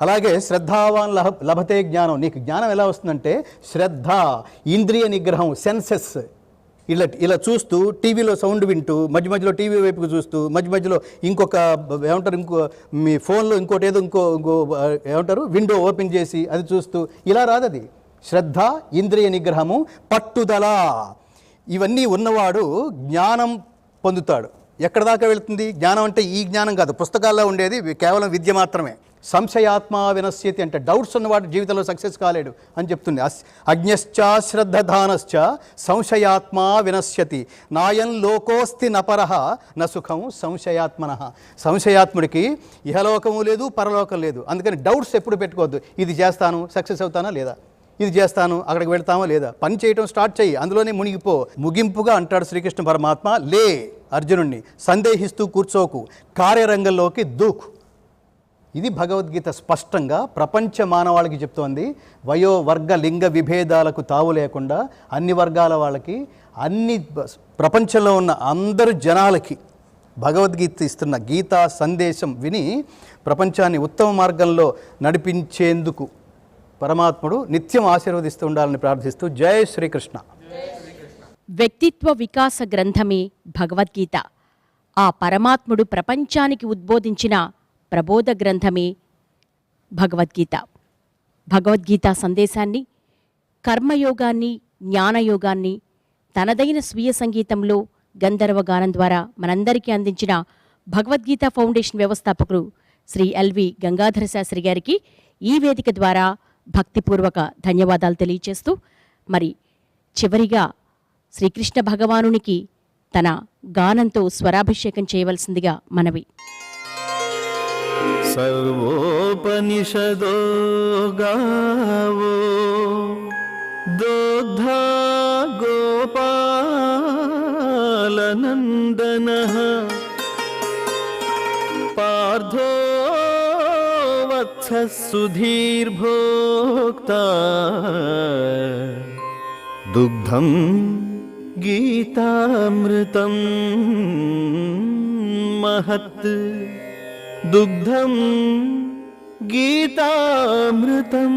అలాగే శ్రద్ధావాన్ లభతే జ్ఞానం. నీకు జ్ఞానం ఎలా వస్తుందంటే శ్రద్ధ, ఇంద్రియ నిగ్రహం, సెన్సెస్. ఇలా చూస్తూ టీవీలో సౌండ్ వింటూ మధ్య మధ్యలో టీవీ వైపుకు చూస్తూ మధ్య మధ్యలో ఇంకొక మీ ఫోన్లో ఇంకోటి ఏదో ఇంకో విండో ఓపెన్ చేసి అది చూస్తూ ఇలా రాదది. శ్రద్ధ, ఇంద్రియ నిగ్రహము, పట్టుదల, ఇవన్నీ ఉన్నవాడు జ్ఞానం పొందుతాడు. ఎక్కడ దాకా వెళుతుంది జ్ఞానం అంటే? ఈ జ్ఞానం కాదు, పుస్తకాల్లో ఉండేది కేవలం విద్య మాత్రమే. సంశయాత్మ వినశ్యతి అంటే డౌట్స్ ఉన్నవాడు జీవితంలో సక్సెస్ కాలేడు అని చెప్తుంది. అజ్ఞశ్చ శ్రద్ధధానశ్చ సంశయాత్మ వినశ్యతి నాయం లోకోస్తి నపరః న సుఖం సంశయాత్మనః. సంశయాత్ముడికి ఇహలోకము లేదు, పరలోకం లేదు. అందుకని డౌట్స్ ఎప్పుడు పెట్టుకోవద్దు. ఇది చేస్తాను, సక్సెస్ అవుతానా లేదా, ఇది చేస్తాను, అక్కడికి వెళ్తామో లేదా, పని చేయటం స్టార్ట్ చెయ్యి, అందులోనే మునిగిపో. ముగింపుగా అంటాడు శ్రీకృష్ణ పరమాత్మ, లే అర్జునుణ్ణి, సందేహిస్తూ కూర్చోకు, కార్యరంగంలోకి దూకు. ఇది భగవద్గీత స్పష్టంగా ప్రపంచ మానవాళికి చెప్తోంది. వయో వర్గ లింగ విభేదాలకు తావు లేకుండా అన్ని వర్గాల వాళ్ళకి, అన్ని ప్రపంచంలో ఉన్న అందరు జనాలకి భగవద్గీత ఇస్తున్న గీతా సందేశం విని ప్రపంచాన్ని ఉత్తమ మార్గంలో నడిపించేందుకు పరమాత్ముడు నిత్యం ఆశీర్వదిస్తూ ఉండాలని ప్రార్థిస్తూ జై శ్రీకృష్ణ. వ్యక్తిత్వ వికాస గ్రంథమే భగవద్గీత. ఆ పరమాత్ముడు ప్రపంచానికి ఉద్బోధించిన ప్రబోధ గ్రంథమే భగవద్గీత. భగవద్గీతా సందేశాన్ని, కర్మయోగాన్ని, జ్ఞానయోగాన్ని తనదైన స్వీయ సంగీతంలో గంధర్వ గానం ద్వారా మనందరికీ అందించిన భగవద్గీత ఫౌండేషన్ వ్యవస్థాపకులు శ్రీ ఎల్వి గంగాధర శాస్త్రి గారికి ఈ వేదిక ద్వారా భక్తిపూర్వక ధన్యవాదాలు తెలియచేస్తూ, మరి చివరిగా శ్రీకృష్ణ భగవానునికి తన గానంతో స్వరాభిషేకం చేయవలసిందిగా మనవి. सर्वोपनिषदो गावो दोग्धा गोपालनन्दनः पार्थो वत्सः सुधीर्भोक्ता दुग्धं गीतामृतं महत् दुग्धं गीतामृतं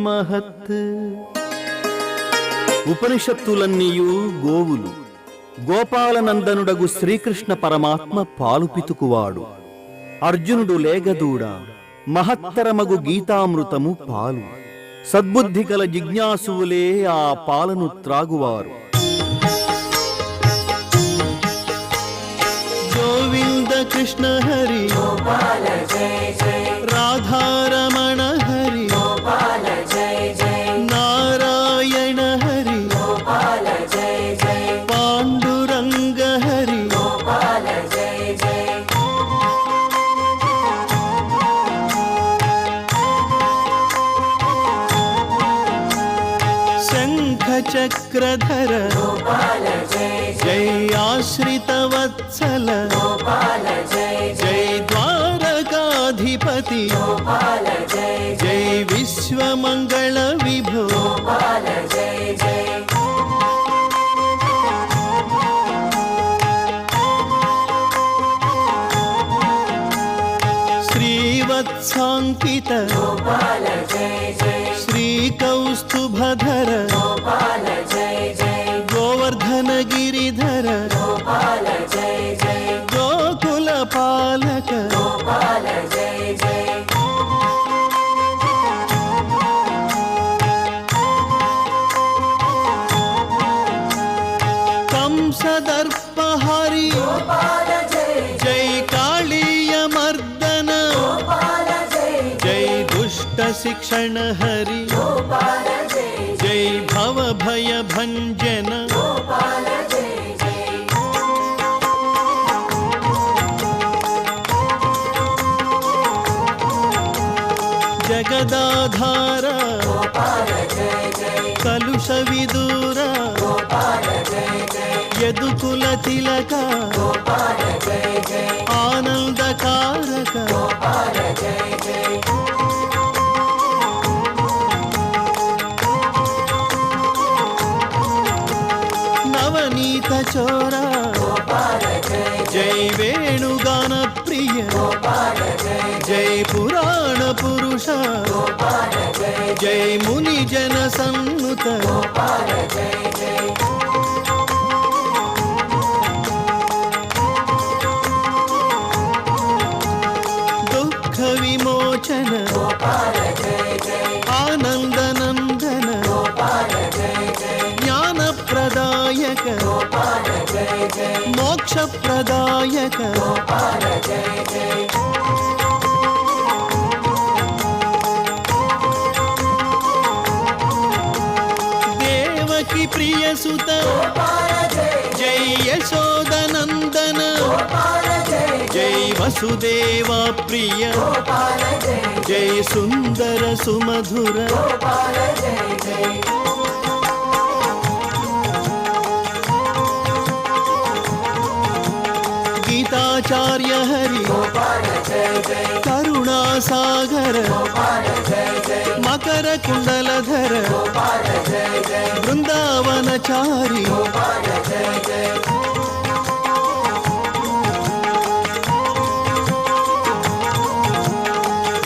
महत्. ఉపనిషత్తులన్నీయు గోవులు. గోపాలనందనుడగు శ్రీకృష్ణ పరమాత్మ పాలు పితుకువాడు. అర్జునుడు లేగదూడ, మహత్తరమగు గీతామృతము పాలు. సద్బుద్ధి గల జిజ్ఞాసువులే ఆ పాలను త్రాగువారు. గోవింద కృష్ణ హరి గోపాల జయ జయ, రాధారమణ హరి గోపాల జయ జయ, నారాయణ హరి గోపాల జయ జయ, పాండురంగ హరి గోపాల జయ జయ, శంఖ చక్రధర గోపాల జయ జయ, జై ఆశ్రిత వత్సల గోపాల జయ జయ, జై ద్వారకాధిపతి గోపాల జయ జయ, జై విశ్వమంగళ విభో గోపాల జయ జయ, శ్రీవత్సాంకిత గోపాల జయ జయ, శ్రీకౌస్తుభధర గోపాల జయ జయ, గోవర్ధన గిరిధర గోపాల జయ జయ, గోకుల పాలక గోపాల జయ జయ, కంసదర్పహరి గోపాల జయ జై కాళీయ మర్దన గోపాల జయ జై దుష్ట శిక్షణ హరి గోపాల జయ జై భవ భయ భంజన గోపాల జయ జయ, జగదాధార గోపాల జయ జయ, కలుష విదూర గోపాల జయ జయ, యదుకుల తిలక గోపాల జయ జయ, ఆనందకారక గోపాల జయ జయ, నవనీత చోర గోపాల జయ జయ, జై వేణుగాన ప్రియ గోపాల జయ జై పురాణ పురుష గోపాల జయ జై ముని జన సన్నుత గోపాల జయ జయ, దుఃఖ విమోచన గోపాల జయ జయ, ఆనందనందన గోపాల జయ జయ, జ్ఞానప్రదాయక గోపాల జయ జయ, మోక్షప్రదాయక గోపాల జయ జయ, దేవకి ప్రియసుత గోపాల జయ జై యశోదనందన గోపాల జయ జై వసుదేవ ప్రియ గోపాల జై జై సుందర సుమధుర గోపాల జై జై గీతాచార్య హరి గోపాల జై జై కరుణాసాగర గోపాల జై జై మకర కుండలధర గోపాల జై జై బృందావనచారి గోపాల జై జై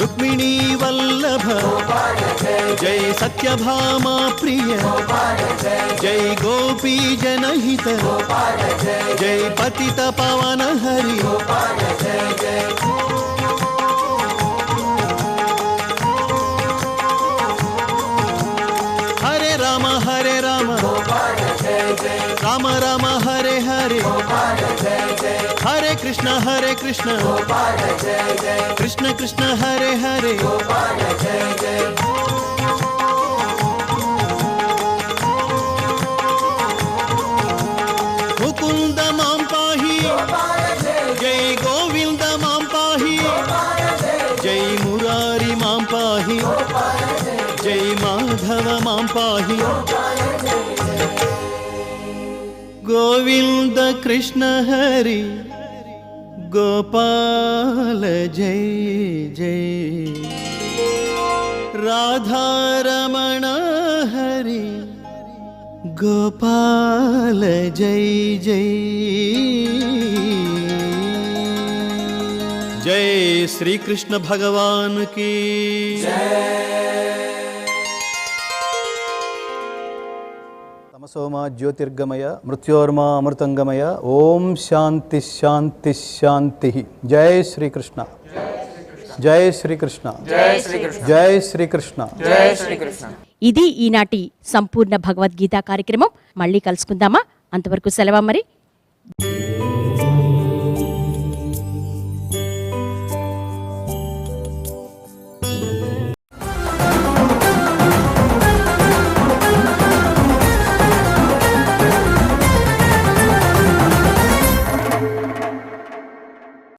రుక్మిణీ వల్లభ గోపాల జై జై సత్యభామా ప్రియ గోపాల జై జై గోపీ జనహిత గోపాల జై జై పతిత పవన హరి గోపాల జై జై హరే రామ గోపాల జై జై రామ రామ హరే హరే గోపాల జై జై హరే కృష్ణ గోపాల జై జై కృష్ణ కృష్ణ హరే హరే గోపాల జై జై ముకుంద మాం పాహి గోపాల జై జై గోవింద మాం పాహి గోపాల జై జై మురారి మాం పాహి గోపాల జై జై మాధవ మాం పాహి గోపాల జై జై గోవింద కృష్ణ హరి గోపాల జై జై రాధారమణ హరి గోపాల జై జై జై శ్రీకృష్ణ భగవాన్ की తమసోమా జ్యోతిర్గమయ మృత్యోర్మా అమృతంగమయ ఓం శాంతి శాంతి శాంతి జై శ్రీకృష్ణ జై శ్రీకృష్ణ జై శ్రీకృష్ణ జై శ్రీకృష్ణ ఇది ఈనాటి సంపూర్ణ భగవద్గీత కార్యక్రమం. మళ్ళీ కలుసుకుందామా? అంతవరకు సెలవు మరి.